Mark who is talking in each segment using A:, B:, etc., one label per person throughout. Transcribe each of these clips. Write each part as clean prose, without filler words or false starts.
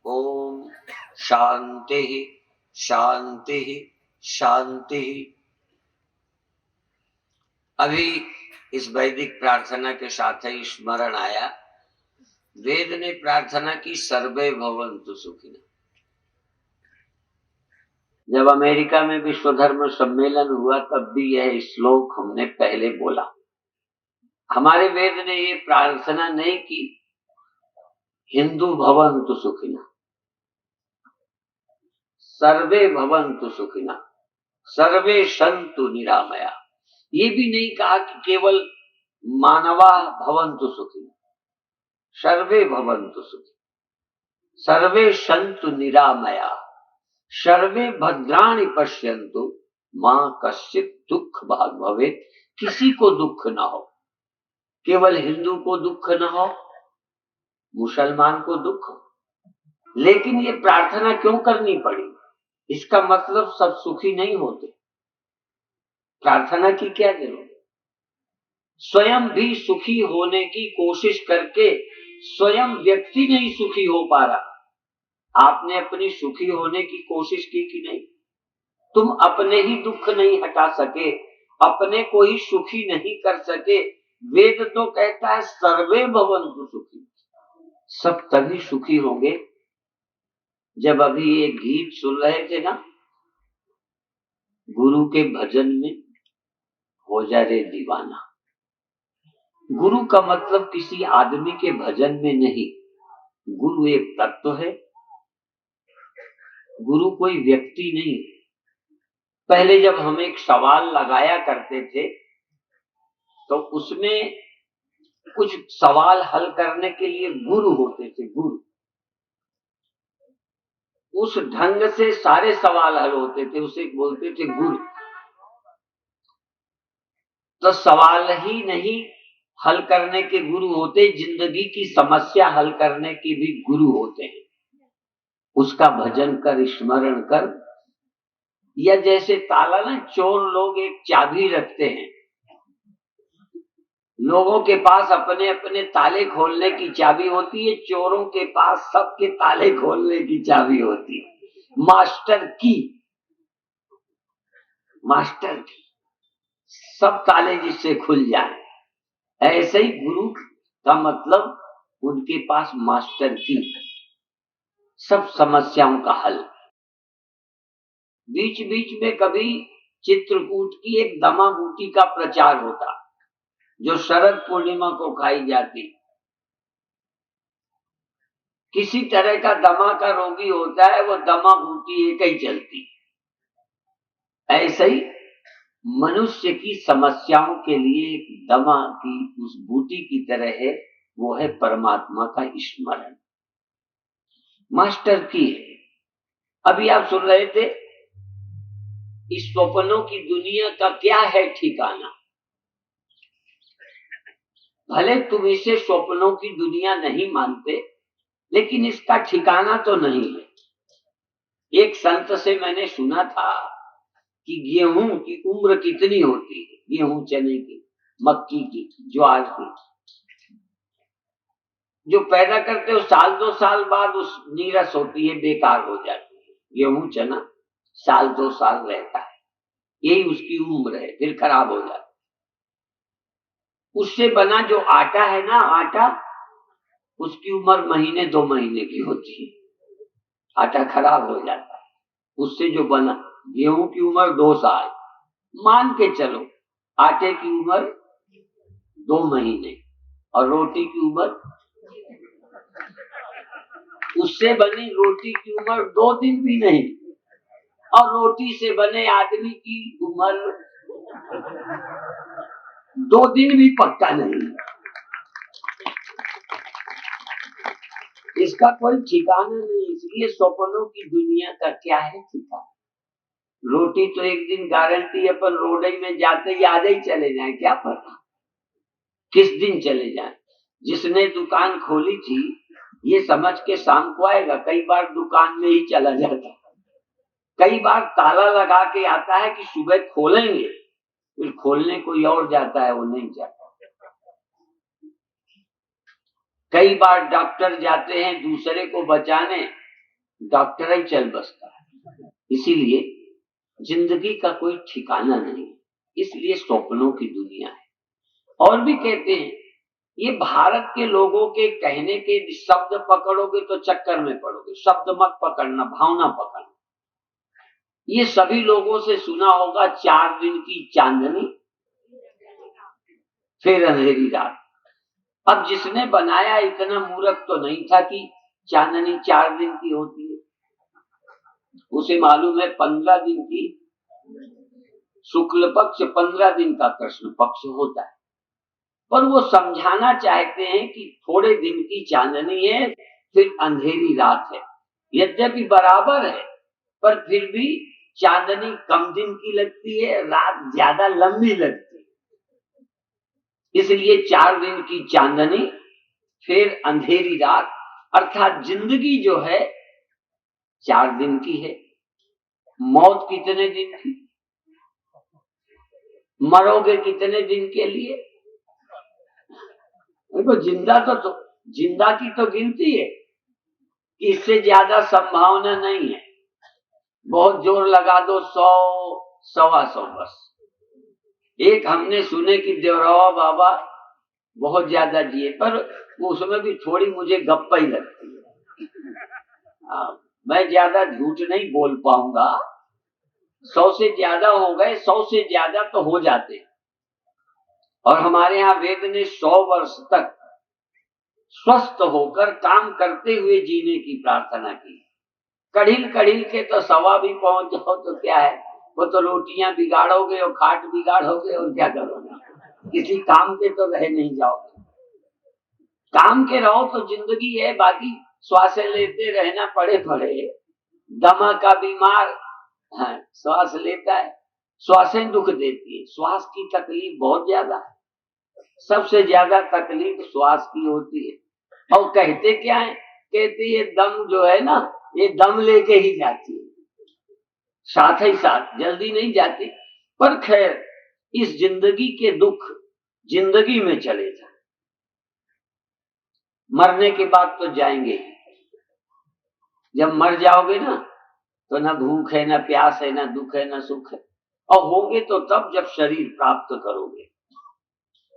A: ओम शांति शांति शांति। अभी इस वैदिक प्रार्थना के साथ ही स्मरण आया, वेद ने प्रार्थना की सर्वे भवन्तु सुखिनः। जब अमेरिका में विश्व धर्म सम्मेलन हुआ तब भी यह श्लोक हमने पहले बोला। हमारे वेद ने ये प्रार्थना नहीं की हिंदू भवन्तु सुखिनः, सर्वे भवन्तु सुखिनः, सर्वे सन्तु निरामया। ये भी नहीं कहा कि केवल मानवा भवन्तु सुखिनः, सर्वे भवन्तु सुखिनः, सर्वे सन्तु निरामया, सर्वे भद्राणि पश्यन्तु मां कश्चित् दुःख भाग् भवेत्। किसी को दुख न हो, केवल हिंदू को दुख न हो, मुसलमान को दुख हो। लेकिन ये प्रार्थना क्यों करनी पड़ी? इसका मतलब सब सुखी नहीं होते। प्रार्थना की क्या जरूरत? स्वयं भी सुखी होने की कोशिश करके स्वयं व्यक्ति नहीं सुखी हो पा रहा। आपने अपनी सुखी होने की कोशिश की कि नहीं? तुम अपने ही दुख नहीं हटा सके, अपने को ही सुखी नहीं कर सके। वेद तो कहता है सर्वे भवन्तु सुखी। सब तभी सुखी होंगे जब अभी एक गीत सुन रहे थे ना, गुरु के भजन में हो जा रे दीवाना। गुरु का मतलब किसी आदमी के भजन में नहीं, गुरु एक तत्व है, गुरु कोई व्यक्ति नहीं। पहले जब हम एक सवाल लगाया करते थे तो उसमें कुछ सवाल हल करने के लिए गुरु होते थे। गुरु उस ढंग से सारे सवाल हल होते थे, उसे बोलते थे गुरु। तो सवाल ही नहीं हल करने के गुरु होते, जिंदगी की समस्या हल करने के भी गुरु होते हैं। उसका भजन कर, स्मरण कर। या जैसे ताला ना, चोर लोग एक चाबी रखते हैं, लोगों के पास अपने अपने ताले खोलने की चाबी होती है, चोरों के पास सबके ताले खोलने की चाबी होती है। मास्टर की, मास्टर की, सब ताले जिससे खुल जाए। ऐसे ही गुरु का मतलब उनके पास मास्टर की, सब समस्याओं का हल। बीच बीच में कभी चित्रकूट की एक दमा बूटी का प्रचार होता जो शरद पूर्णिमा को खाई जाती। किसी तरह का दमा का रोगी होता है, वो दमा बूटी एक ही चलती। ऐसे ही मनुष्य की समस्याओं के लिए एक दमा की उस बूटी की तरह है, वो है परमात्मा का स्मरण। मास्टर की है। अभी आप सुन रहे थे, इस स्वप्नों की दुनिया का क्या है ठिकाना। भले तुम इसे स्वप्नों की दुनिया नहीं मानते, लेकिन इसका ठिकाना तो नहीं है। एक संत से मैंने सुना था कि गेहूं की उम्र कितनी होती है, गेहूं, चने की, मक्की की, ज्वार की, जो पैदा करते हो साल दो साल बाद उस नीरस होती है, बेकार हो जाती है। गेहूं चना साल दो साल रहता है, यही उसकी उम्र है, फिर खराब हो जाता है। उससे बना जो आटा है ना, आटा, उसकी उम्र महीने दो महीने की होती है, आटा खराब हो जाता है। उससे जो बना गेहूं की उम्र 2 साल, मान के चलो। आटे की उम्र 2 महीने और रोटी की उम्र, उससे बनी रोटी की उम्र 2 दिन भी नहीं, और रोटी से बने आदमी की उम्र 2 दिन भी पक्का नहीं। इसका कोई ठिकाना नहीं। इसलिए स्वप्नों की दुनिया का क्या है ठिकाना? रोटी तो एक दिन गारंटी, अपन रोडई में जाते ही आधे ही चले जाए, क्या पता किस दिन चले जाए। जिसने दुकान खोली थी ये समझ के शाम को आएगा, कई बार दुकान में ही चला जाता। कई बार ताला लगा के आता है कि सुबह खोलेंगे, फिर खोलने कोई और जाता है, वो नहीं जाता। कई बार डॉक्टर जाते हैं दूसरे को बचाने, डॉक्टर ही चल बसता है। इसीलिए जिंदगी का कोई ठिकाना नहीं, इसलिए स्वप्नों की दुनिया है। और भी कहते हैं, ये भारत के लोगों के कहने के शब्द पकड़ोगे तो चक्कर में पड़ोगे। शब्द मत पकड़ना, भावना पकड़ना। ये सभी लोगों से सुना होगा, 4 दिन की चांदनी फिर अंधेरी रात। अब जिसने बनाया इतना मूर्ख तो नहीं था कि चांदनी 4 दिन की होती है। उसे मालूम है 15 दिन की शुक्ल पक्ष, 15 दिन का कृष्ण पक्ष होता है। पर वो समझाना चाहते हैं कि थोड़े दिन की चांदनी है, फिर अंधेरी रात है। यद्यपि बराबर है, पर फिर भी चांदनी कम दिन की लगती है, रात ज्यादा लंबी लगती है। इसलिए 4 दिन की चांदनी फिर अंधेरी रात, अर्थात जिंदगी जो है 4 दिन की है। मौत कितने दिन की? मरोगे कितने दिन के लिए? देखो, जिंदा की तो गिनती है कि इससे ज्यादा संभावना नहीं है। बहुत जोर लगा दो, 100 125 बस। एक हमने सुने कि देवरावा बाबा बहुत ज्यादा जिए, पर उसमें भी थोड़ी मुझे गप्पा ही लगती है। मैं ज्यादा झूठ नहीं बोल पाऊंगा। 100 से ज्यादा हो गए, 100 से ज्यादा तो हो जाते। और हमारे यहाँ वेद ने 100 वर्ष तक स्वस्थ होकर काम करते हुए जीने की प्रार्थना की। कड़िल कड़िल के तो 100 भी पहुंच जाओ तो क्या है, वो तो रोटियां बिगाड़ोगे और खाट बिगाड़ोगे और क्या करोगे। किसी काम के तो रह नहीं जाओगे। काम के रहो तो जिंदगी है, बाकी श्वास लेते रहना पड़े। दमा का बीमार श्वास लेता है, श्वासें दुख देती है। श्वास की तकलीफ बहुत ज्यादा है, सबसे ज्यादा तकलीफ श्वास की होती है। और कहते क्या है, कहते ये दम जो है ना, ये दम लेके ही जाती है, साथ ही साथ जल्दी नहीं जाती। पर खैर, इस जिंदगी के दुख जिंदगी में चले जाए, मरने के बाद तो जाएंगे। जब मर जाओगे ना, तो ना भूख है, ना प्यास है, ना दुख है, ना सुख है। और होंगे तो तब जब शरीर प्राप्त करोगे,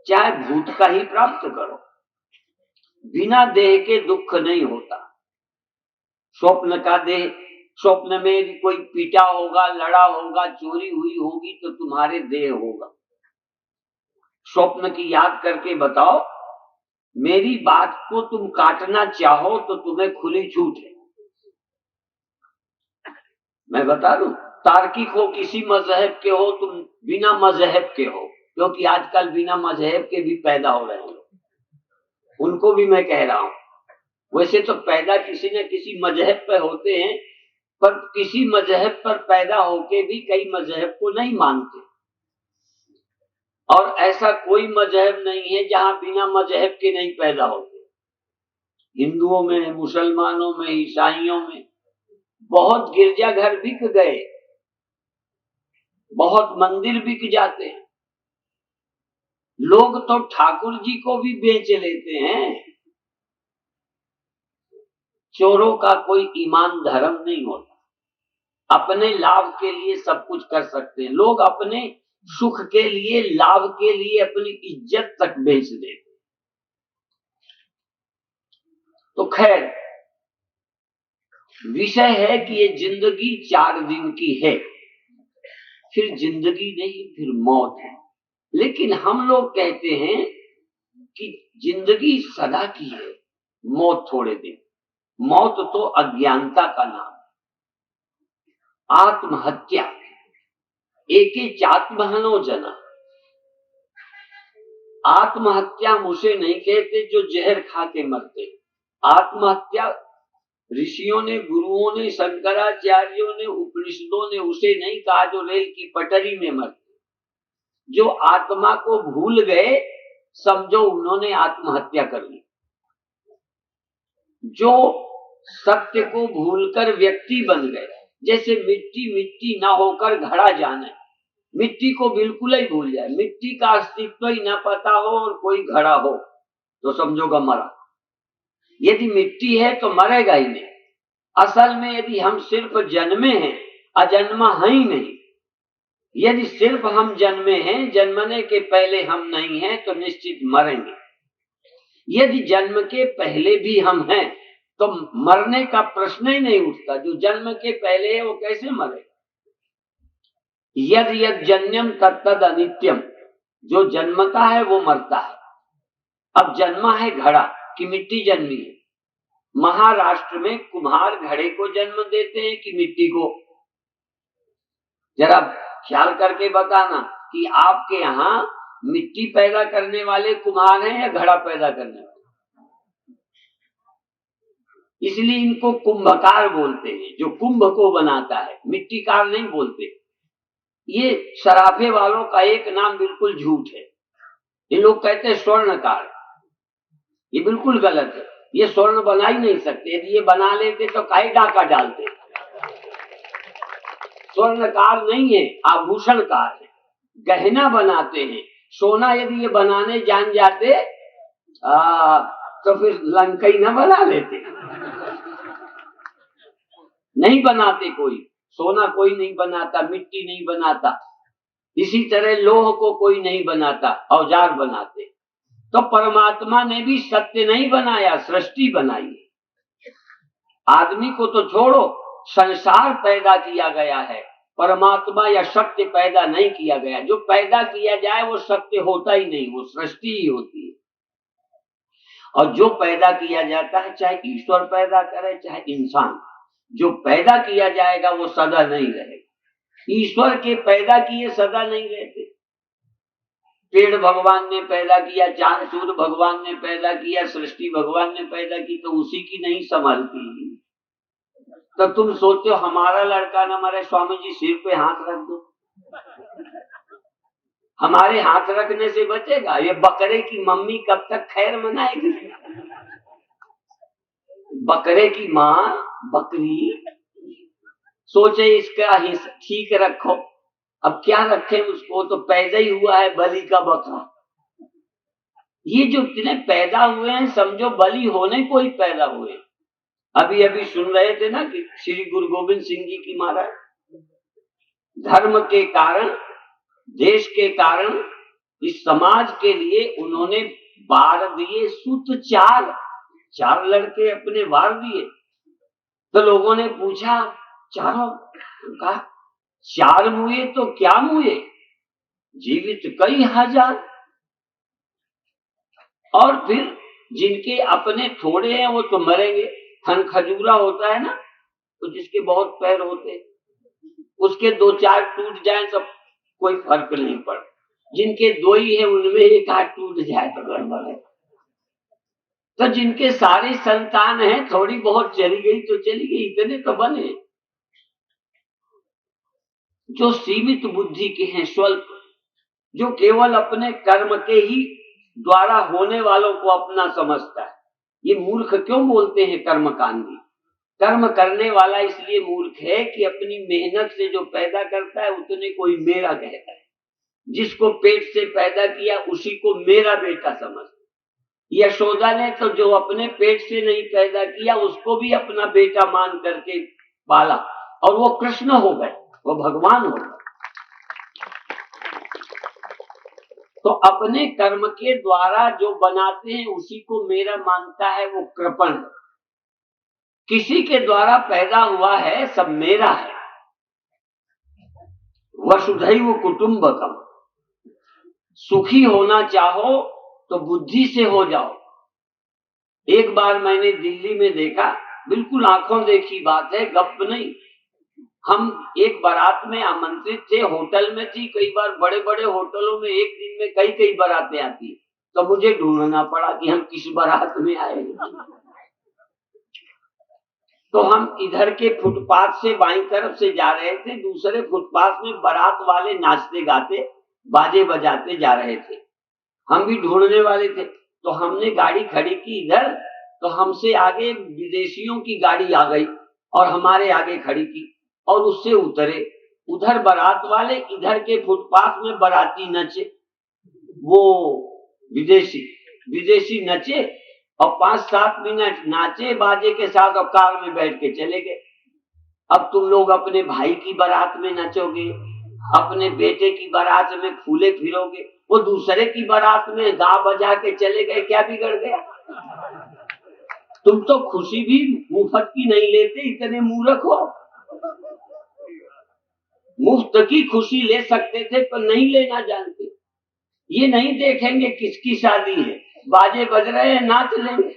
A: चाहे भूत का ही प्राप्त करो। बिना देह के दुख नहीं होता। स्वप्न का देह, स्वप्न में कोई पीटा होगा, लड़ा होगा, चोरी हुई होगी तो तुम्हारे देह होगा। स्वप्न की याद करके बताओ, मेरी बात को तुम काटना चाहो तो तुम्हें खुली छूट है। मैं बता दूं, तार्किक हो, किसी मजहब के हो, तुम बिना मजहब के हो, क्योंकि आजकल बिना मजहब के भी पैदा हो रहे हैं, उनको भी मैं कह रहा हूं। वैसे तो पैदा किसी न किसी मजहब पर होते हैं, पर किसी मजहब पर पैदा होके भी कई मजहब को नहीं मानते। और ऐसा कोई मजहब नहीं है जहां बिना मजहब के नहीं पैदा होते। हिंदुओं में, मुसलमानों में, ईसाइयों में बहुत गिरजाघर बिक गए, बहुत मंदिर बिक जाते हैं। लोग तो ठाकुर जी को भी बेच लेते हैं। चोरों का कोई ईमान धर्म नहीं होता। अपने लाभ के लिए सब कुछ कर सकते हैं लोग, अपने सुख के लिए, लाभ के लिए अपनी इज्जत तक बेच देते। तो खैर, विषय है कि ये जिंदगी 4 दिन की है, फिर जिंदगी नहीं, फिर मौत है। लेकिन हम लोग कहते हैं कि जिंदगी सदा की है, मौत थोड़े दिन। मौत तो अज्ञानता का नाम है। आत्महत्या, एके चात्महनो जना। आत्महत्या मुझे नहीं कहते जो जहर खा के मरते। आत्महत्या ऋषियों ने, गुरुओं ने, शंकराचार्यों ने, उपनिषदों ने उसे नहीं कहा जो रेल की पटरी में मरते। जो आत्मा को भूल गए, समझो उन्होंने आत्महत्या कर ली। जो सत्य को भूलकर व्यक्ति बन गए, जैसे मिट्टी मिट्टी ना होकर घड़ा जाने, मिट्टी को बिल्कुल ही भूल जाए, मिट्टी का अस्तित्व ही ना पता हो और कोई घड़ा हो, तो समझोगा मरा। यदि मिट्टी है तो मरेगा ही नहीं। असल में यदि हम सिर्फ जन्मे हैं, अजन्मा है ही नहीं। यदि सिर्फ हम जन्मे हैं, जन्मने के पहले हम नहीं हैं, तो निश्चित मरेंगे। यदि जन्म के पहले भी हम हैं तो मरने का प्रश्न ही नहीं उठता। जो जन्म के पहले है वो कैसे मरेगा? यद यद जन्यम तत्तद अनित्यम, जो जन्मता है वो मरता है। अब जन्मा है घड़ा कि मिट्टी जन्मी है। महाराष्ट्र में कुम्हार घड़े को जन्म देते हैं कि मिट्टी को? जरा ख्याल करके बताना कि आपके यहाँ मिट्टी पैदा करने वाले कुम्हार हैं या घड़ा पैदा करने वाले? इसलिए इनको कुंभकार बोलते हैं, जो कुंभ को बनाता है, मिट्टीकार नहीं बोलते। ये सराफे वालों का एक नाम बिल्कुल झूठ है। ये लोग कहते हैं स्वर्णकार, ये बिल्कुल गलत है। ये स्वर्ण बना ही नहीं सकते। यदि ये बना लेते तो काहे डाका डालते। स्वर्णकार नहीं है, आभूषणकार है, गहना बनाते हैं। सोना यदि ये बनाने जान जाते तो फिर लंकई न बना लेते। नहीं बनाते कोई, सोना कोई नहीं बनाता, मिट्टी नहीं बनाता। इसी तरह लोह को कोई नहीं बनाता, औजार बनाते। तो परमात्मा ने भी सत्य नहीं बनाया, सृष्टि बनाई। आदमी को तो छोड़ो, संसार पैदा किया गया है, परमात्मा या सत्य पैदा नहीं किया गया। जो पैदा किया जाए वो सत्य होता ही नहीं, वो सृष्टि ही होती है। और जो पैदा किया जाता है, चाहे ईश्वर पैदा करे चाहे इंसान, जो पैदा किया जाएगा वो सदा नहीं रहेगा। ईश्वर के पैदा किए सदा नहीं रहते। पेड़ भगवान ने पैदा किया, चांद सूर्य भगवान ने पैदा किया, सृष्टि भगवान ने पैदा की, तो उसी की नहीं संभालती। तो तुम सोचते हो हमारा लड़का न मरे, स्वामी जी सिर पे हाथ रख दो। हमारे हाथ रखने से बचेगा? ये बकरे की मम्मी कब तक खैर मनाएगी? बकरे की माँ बकरी सोचे इसका ठीक रखो। अब क्या रखें उसको? तो पैदा ही हुआ है बलि का बकरा। ये जो इतने पैदा हुए हैं, समझो बलि होने को ही पैदा हुए। अभी अभी सुन रहे थे ना कि श्री गुरु गोविंद सिंह जी की महाराज धर्म के कारण, देश के कारण, इस समाज के लिए उन्होंने वार दिए। सुत चार लड़के अपने वार दिए। तो लोगों ने पूछा चारों, कहा 4 मुए तो क्या मुए, जीवित कई हजार। और फिर जिनके अपने थोड़े हैं वो तो मरेंगे। थन खजूरा होता है ना, तो जिसके बहुत पैर होते, उसके 2-4 टूट जाए तो कोई फर्क नहीं पड़ता। जिनके 2 ही है उनमें एक हाथ टूट जाए तो गड़बड़ है। तो जिनके सारे संतान हैं, थोड़ी बहुत चली गई तो चली गई, इतने तो बने। जो सीमित बुद्धि के हैं, स्वल्प, जो केवल अपने कर्म के ही द्वारा होने वालों को अपना समझता है, ये मूर्ख क्यों बोलते हैं कर्मकांडी? कर्म करने वाला इसलिए मूर्ख है कि अपनी मेहनत से जो पैदा करता है उतने कोई मेरा कहता है। जिसको पेट से पैदा किया उसी को मेरा बेटा समझता। यशोदा ने तो जो अपने पेट से नहीं पैदा किया उसको भी अपना बेटा मान करके पाला, और वो कृष्ण हो गए, वो भगवान हो गए। तो अपने कर्म के द्वारा जो बनाते हैं उसी को मेरा मानता है, वो कृपण है। किसी के द्वारा पैदा हुआ है, सब मेरा है। वसुधैव कुटुंबकम। सुखी होना चाहो तो बुद्धि से हो जाओ। एक बार मैंने दिल्ली में देखा, बिल्कुल आंखों देखी बात है, गप नहीं। हम एक बारात में आमंत्रित थे, होटल में थी। कई बार बड़े बड़े होटलों में एक दिन में कई बारातें आती, तो मुझे ढूंढना पड़ा कि हम किस बारात में आए। तो हम इधर के फुटपाथ से बाईं तरफ से जा रहे थे, दूसरे फुटपाथ में बारात वाले नाचते गाते बाजे बजाते जा रहे थे। हम भी ढूंढने वाले थे, तो हमने गाड़ी खड़ी की इधर, तो हमसे आगे विदेशियों की गाड़ी आ गई और हमारे आगे खड़ी की, और उससे उतरे। उधर बारात वाले, इधर के फुटपाथ में बाराती नचे। वो विदेशी नचे और 5-7 मिनट नाचे बाजे के साथ और कार में बैठ के चले गए। अब तुम लोग अपने भाई की बारात में नचोगे, अपने बेटे की बारात में फूले फिरोगे, वो दूसरे की बारात में गा बजा के चले गए, क्या बिगड़ गया? तुम तो खुशी भी मुफ्त की नहीं लेते, इतने मूर्ख हो। मुफ्त की खुशी ले सकते थे पर नहीं लेना जानते। ये नहीं देखेंगे किसकी शादी है, बाजे बज रहे हैं नाच लेंगे।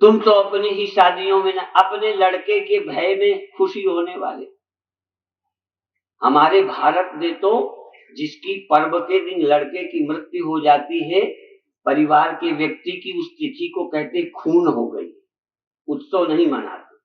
A: तुम तो अपनी ही शादियों में अपने लड़के के भय में खुशी होने वाले। हमारे भारत में तो जिसकी पर्व के दिन लड़के की मृत्यु हो जाती है, परिवार के व्यक्ति की उस तिथि को कहते खून हो गई, उत्सव नहीं मनाते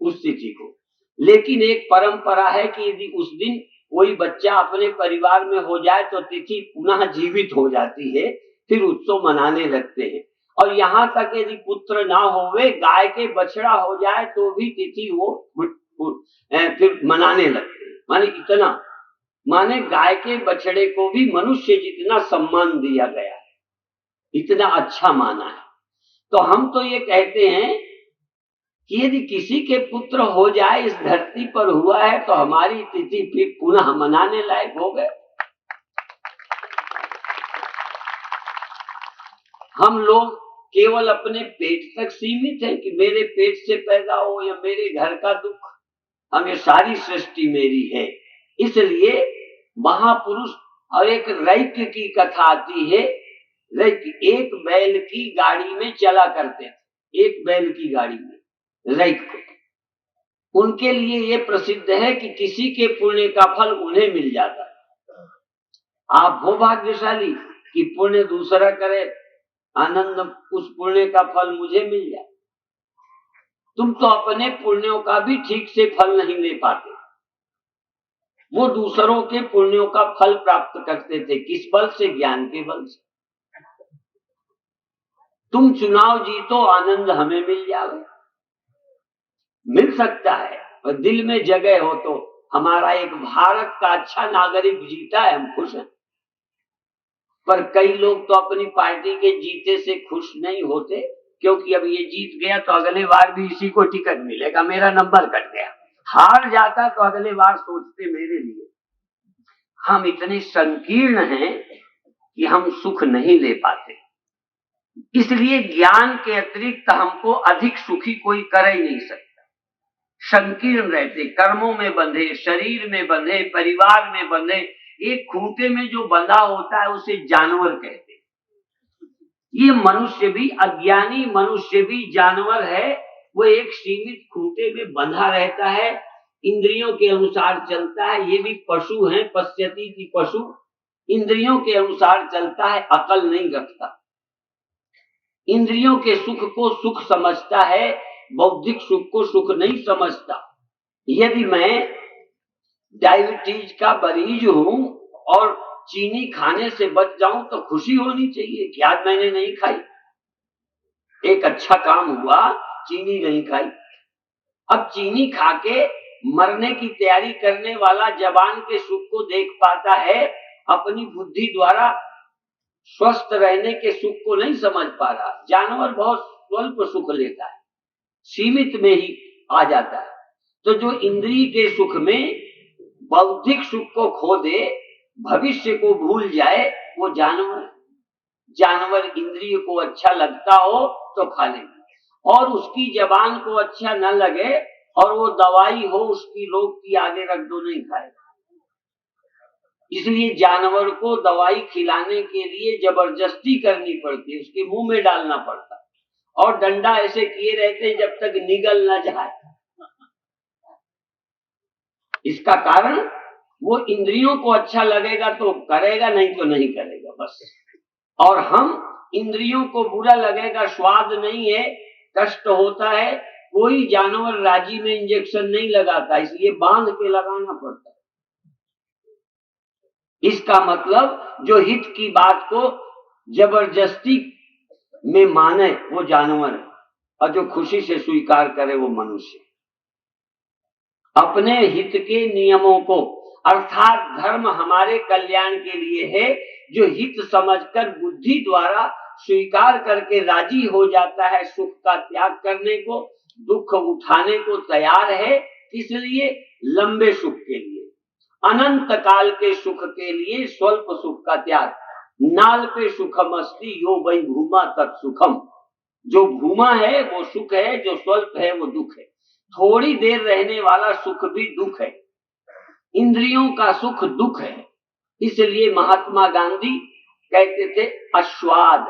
A: उस तिथि को। लेकिन एक परंपरा है कि यदि उस दिन कोई बच्चा अपने परिवार में हो जाए तो तिथि पुनः जीवित हो जाती है, फिर उत्सव मनाने लगते हैं। और यहाँ तक यदि पुत्र ना होवे, गाय के बछड़ा हो जाए तो भी तिथि वो फिर मनाने लगते हैं। माने इतना, माने गाय के बछड़े को भी मनुष्य जितना सम्मान दिया गया है, इतना अच्छा माना है। तो हम तो ये कहते हैं कि यदि किसी के पुत्र हो जाए, इस धरती पर हुआ है, तो हमारी तिथि फिर पुनः मनाने लायक हो गए। हम लोग केवल अपने पेट तक सीमित है कि मेरे पेट से पैदा हो या मेरे घर का दुख, हमें सारी सृष्टि मेरी है। इसलिए महापुरुष, और एक रैक की कथा आती है, एक बैल की गाड़ी में चला करते थे, एक बैल की गाड़ी में रैक को। उनके लिए ये प्रसिद्ध है कि किसी के पुण्य का फल उन्हें मिल जाता है। आप हो भाग्यशाली कि पुण्य दूसरा करे, आनंद उस पुण्य का फल मुझे मिल जाए। तुम तो अपने पुण्यों का भी ठीक से फल नहीं ले पाते, वो दूसरों के पुण्यों का फल प्राप्त करते थे। किस बल से? ज्ञान के बल से। तुम चुनाव जीतो, आनंद हमें मिल जाए, मिल सकता है, और दिल में जगह हो तो हमारा एक भारत का अच्छा नागरिक जीता है, हम खुश हैं। पर कई लोग तो अपनी पार्टी के जीते से खुश नहीं होते, क्योंकि अब ये जीत गया तो अगले बार भी इसी को टिकट मिलेगा, मेरा नंबर कट गया। हार जाता तो अगले बार सोचते मेरे लिए। हम इतने संकीर्ण हैं कि हम सुख नहीं ले पाते। इसलिए ज्ञान के अतिरिक्त हमको अधिक सुखी कोई कर ही नहीं सकता। संकीर्ण रहते, कर्मों में बंधे, शरीर में बंधे, परिवार में बंधे। एक खूंटे में जो बंधा होता है उसे जानवर कहते हैं। ये मनुष्य भी, अज्ञानी मनुष्य भी जानवर है। वो एक सीमित खूंटे में बंधा रहता है, इंद्रियों के अनुसार चलता है। ये भी पशु है, पश्यति की पशु, इंद्रियों के अनुसार चलता है, अकल नहीं रखता। इंद्रियों के सुख को सुख समझता है, बौद्धिक सुख को सुख नहीं समझता। यदि मैं डायबिटीज का मरीज हूं और चीनी खाने से बच जाऊं तो खुशी होनी चाहिए कि आज मैंने नहीं खाई, एक अच्छा काम हुआ, चीनी नहीं खाई। अब चीनी खा के मरने की तैयारी करने वाला जवान के सुख को देख पाता है, अपनी बुद्धि द्वारा स्वस्थ रहने के सुख को नहीं समझ पा रहा। जानवर बहुत स्वल्प सुख लेता है, सीमित में ही आ जाता है। तो जो इंद्रिय के सुख में बौद्धिक सुख को खो दे, भविष्य को भूल जाए, वो जानवर। जानवर इंद्रिय को अच्छा लगता हो तो खा ले, और उसकी जबान को अच्छा न लगे और वो दवाई हो उसकी रोग की, आगे रख दो, नहीं खाएगा। इसलिए जानवर को दवाई खिलाने के लिए जबरदस्ती करनी पड़ती है, उसके मुंह में डालना पड़ता है, और डंडा ऐसे किए रहते हैं जब तक निगल न जाए। इसका कारण वो इंद्रियों को अच्छा लगेगा तो करेगा, नहीं तो नहीं करेगा, बस। और हम इंद्रियों को बुरा लगेगा, स्वाद नहीं है, कष्ट होता है, कोई जानवर राजी में इंजेक्शन नहीं लगाता, इसलिए बांध के लगाना पड़ता है। इसका मतलब जो हित की बात को जबरदस्ती में माने वो जानवर है, और जो खुशी से स्वीकार करे वो मनुष्य। अपने हित के नियमों को, अर्थात धर्म हमारे कल्याण के लिए है, जो हित समझकर बुद्धि द्वारा स्वीकार करके राजी हो जाता है सुख का त्याग करने को, दुख उठाने को तैयार है, इसलिए लंबे सुख के लिए, अनंत काल के सुख के लिए स्वल्प सुख का त्याग। नाल पे सुखम अस्ति यो वै भूमा तत् सुखम, जो भूमा है वो सुख है, जो स्वल्प है वो दुख है। थोड़ी देर रहने वाला सुख भी दुख है, इंद्रियों का सुख दुख है। इसलिए महात्मा गांधी कहते थे अश्वाद,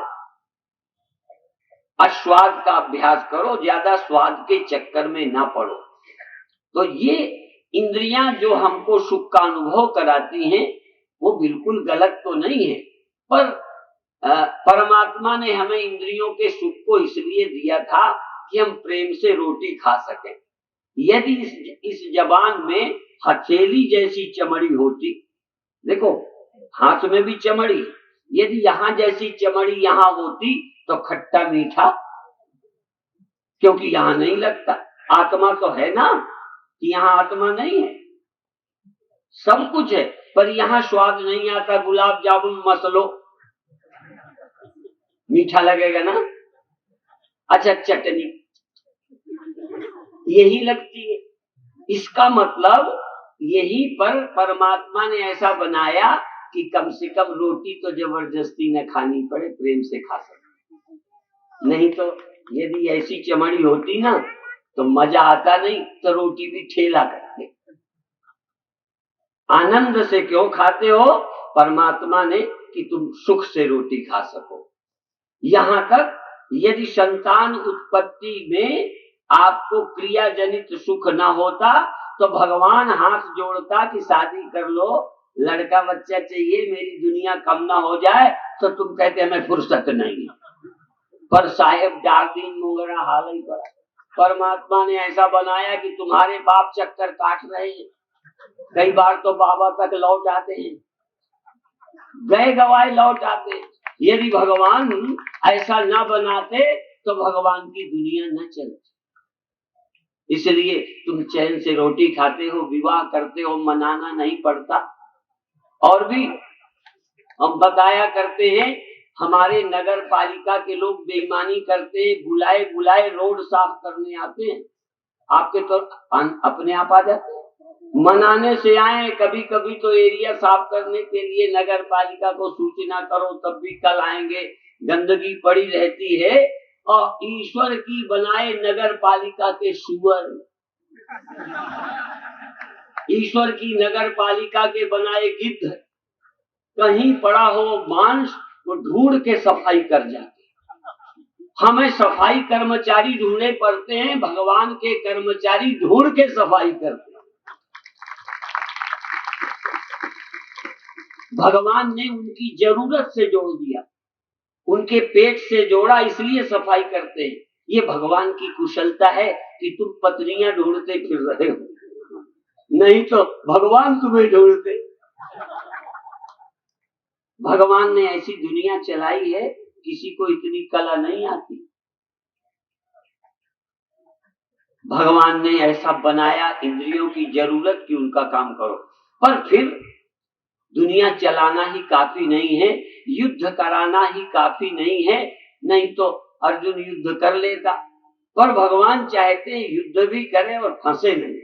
A: अश्वाद का अभ्यास करो, ज्यादा स्वाद के चक्कर में ना पड़ो। तो ये इंद्रियां जो हमको सुख का अनुभव कराती हैं वो बिल्कुल गलत तो नहीं है, पर परमात्मा ने हमें इंद्रियों के सुख को इसलिए दिया था कि हम प्रेम से रोटी खा सकें। यदि इस जबान में हथेली जैसी चमड़ी होती, देखो हाथ में भी चमड़ी, यदि यहाँ जैसी चमड़ी यहाँ होती तो खट्टा मीठा, क्योंकि यहाँ नहीं लगता। आत्मा तो है ना, कि यहाँ आत्मा नहीं है, सब कुछ है, पर यहाँ स्वाद नहीं आता। गुलाब जामुन मसलो मीठा लगेगा ना, अच्छा चटनी यही लगती है। इसका मतलब यही पर परमात्मा ने ऐसा बनाया कि कम से कम रोटी तो जबरदस्ती न खानी पड़े, प्रेम से खा सके। नहीं तो यदि ऐसी चमड़ी होती ना तो मजा आता नहीं, तो रोटी भी ठेला करते। आनंद से क्यों खाते हो? परमात्मा ने कि तुम सुख से रोटी खा सको। यहां तक यदि संतान उत्पत्ति में आपको क्रिया जनित सुख ना होता तो भगवान हाथ जोड़ता कि शादी कर लो, लड़का बच्चा चाहिए, मेरी दुनिया कम ना हो जाए, तो तुम कहते हमें फुर्सत नहीं। पर साहेब डार्दीन मुंगरा हाल ही पड़ा। परमात्मा ने ऐसा बनाया कि तुम्हारे बाप चक्कर काट रहे हैं, कई बार तो बाबा तक लौट आते हैं, गए गवाए लौट आते हैं। यदि भगवान ऐसा ना बनाते तो भगवान की दुनिया न चलती। इसलिए तुम चैन से रोटी खाते हो, विवाह करते हो, मनाना नहीं पड़ता। और भी हम बताया करते हैं, हमारे नगर पालिका के लोग बेईमानी करते हैं, बुलाए बुलाए रोड साफ करने आते हैं, आपके तो अपने आप आ जाते हैं। मनाने से आए, कभी कभी तो एरिया साफ करने के लिए नगर पालिका को सूचना करो तब भी कल आएंगे, गंदगी पड़ी रहती है। और ईश्वर की बनाए नगर पालिका के सुअर, ईश्वर की नगर पालिका के बनाए गिद्ध, कहीं पड़ा हो मांस वो ढूंढ के सफाई कर जाते। हमें सफाई कर्मचारी ढूंढने पड़ते हैं, भगवान के कर्मचारी ढूंढ के सफाई करते हैं। भगवान ने उनकी जरूरत से जोड़ दिया, उनके पेट से जोड़ा, इसलिए सफाई करते हैं। ये भगवान की कुशलता है कि तुम पत्नियां ढूंढते फिर रहे हो, नहीं तो भगवान तुम्हें ढूंढते। भगवान ने ऐसी दुनिया चलाई है, किसी को इतनी कला नहीं आती। भगवान ने ऐसा बनाया, इंद्रियों की जरूरत कि उनका काम करो। पर फिर दुनिया चलाना ही काफी नहीं है, युद्ध कराना ही काफी नहीं है, नहीं तो अर्जुन युद्ध कर लेता। पर भगवान चाहते हैं युद्ध भी करें और फंसे नहीं,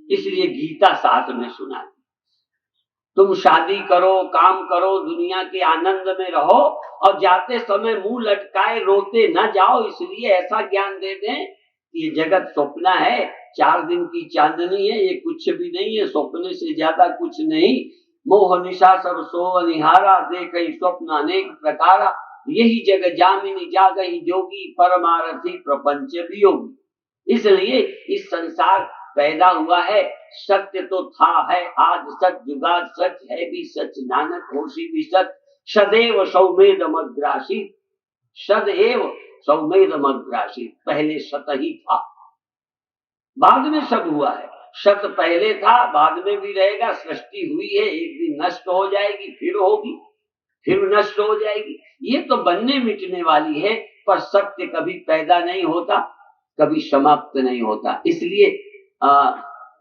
A: इसलिए गीता साथ में सुनाती। तुम शादी करो, काम करो, दुनिया के आनंद में रहो, और जाते समय मुंह लटकाए रोते न जाओ। इसलिए ऐसा ज्ञान दे दें कि ये जगत स्वप्न है, 4 दिन की चांदनी है, ये कुछ भी नहीं है, स्वप्न से ज्यादा कुछ नहीं। मोह निशा सब सो निहारा, देखई स्वप्न अनेक प्रकारा, यही जग जामिनी जागई जोगी, परमारथी प्रपंच वियोगी। इसलिए इस संसार पैदा हुआ है, सत्य तो था है आज सच, जुगाद सच है भी सच, नानक होशी भी सच, सदैव सौमेध मद्रासी, सदैव सौमेध मद्रासी। पहले सत ही था, बाद में सब हुआ है। सत पहले था, बाद में भी रहेगा। सृष्टि हुई है, एक दिन नष्ट हो जाएगी, फिर होगी, फिर नष्ट हो जाएगी। ये तो बनने मिटने वाली है, पर सत्य कभी पैदा नहीं होता, कभी समाप्त नहीं होता। इसलिए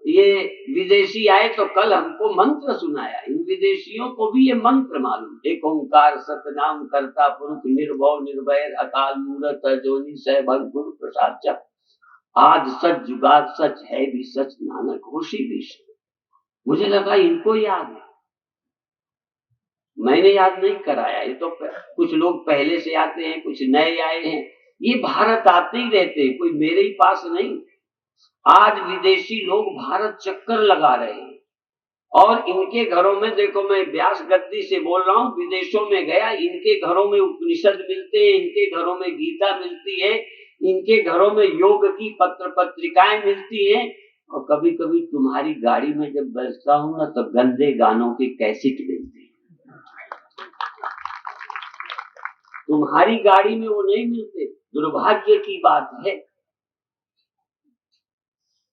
A: ये विदेशी आए तो कल हमको मंत्र सुनाया। इन विदेशियों को भी ये मंत्र मालूम, एक ओंकार सतनाम करता पुरुष निर्भव निर्भय अकाल मूरत अजोनी सहभर गुरु प्रसाद जप। आज सच जुगाद सच है भी सच नानक होशी भी सच। मुझे लगा इनको याद है, मैंने याद नहीं कराया। ये तो कुछ लोग पहले से आते हैं, कुछ नए आए हैं। ये भारत आते ही रहते हैं, कोई मेरे ही पास नहीं। आज विदेशी लोग भारत चक्कर लगा रहे हैं और इनके घरों में देखो, मैं व्यास गद्दी से बोल रहा हूँ, विदेशों में गया, इनके घरों में उपनिषद मिलते हैं, इनके घरों में गीता मिलती है, इनके घरों में योग की पत्र पत्रिकाएं मिलती हैं। और कभी कभी तुम्हारी गाड़ी में जब बैठता हूँ ना, तो गंदे गानों के कैसेट मिलते हैं। तुम्हारी गाड़ी में वो नहीं मिलते, दुर्भाग्य की बात है।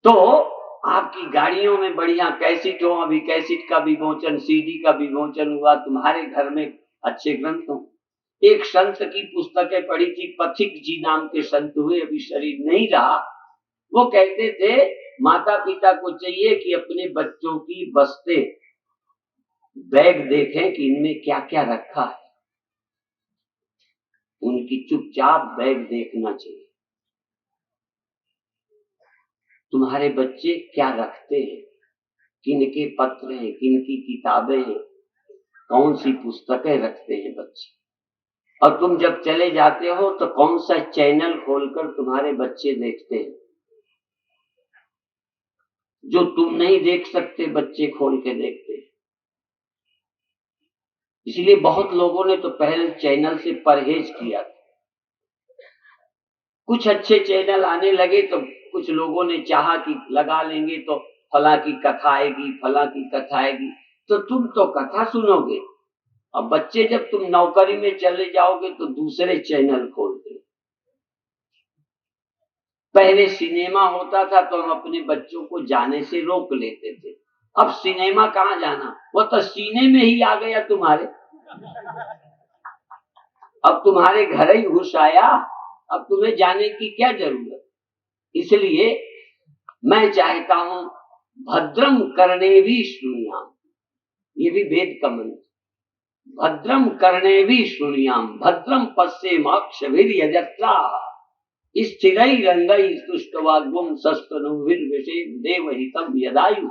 A: तो आपकी गाड़ियों में बढ़िया कैसेट हो, अभी कैसेट का विमोचन, सीडी का विमोचन हुआ, तुम्हारे घर में अच्छे ग्रंथ हो। एक संत की पुस्तकें पढ़ी थी, पथिक जी नाम के संत हुए, अभी शरीर नहीं रहा। वो कहते थे माता पिता को चाहिए कि अपने बच्चों की बस्ते बैग देखें कि इनमें क्या क्या रखा है। उनकी चुपचाप बैग देखना चाहिए, तुम्हारे बच्चे क्या रखते हैं, किनके पत्र हैं, किनकी किताबें हैं, कौन सी पुस्तकें रखते हैं बच्चे। और तुम जब चले जाते हो तो कौन सा चैनल खोलकर तुम्हारे बच्चे देखते हैं, जो तुम नहीं देख सकते बच्चे खोल के देखते हैं। इसलिए बहुत लोगों ने तो पहले चैनल से परहेज किया था। कुछ अच्छे चैनल आने लगे तो कुछ लोगों ने चाहा कि लगा लेंगे तो फला की कथा आएगी, फला की कथा आएगी, तो तुम तो कथा सुनोगे। अब बच्चे जब तुम नौकरी में चले जाओगे तो दूसरे चैनल खोलते। पहले सिनेमा होता था तो हम अपने बच्चों को जाने से रोक लेते थे। अब सिनेमा कहाँ जाना, वो तो सीने में ही आ गया तुम्हारे। अब तुम्हारे घर ही घुस आया, अब तुम्हें जाने की क्या जरूरत। इसलिए मैं चाहता हूं भद्रम करने भी श्रुणुयाम, ये भी वेद का मंत्र, भद्रम करने भी श्रुणुयाम भद्रम पश्येमाक्षभिर्यजत्रा स्थिरैरङ्गैः तुष्टवाग्वं सस्तनुभिर्विषेम देवहितं यदायु।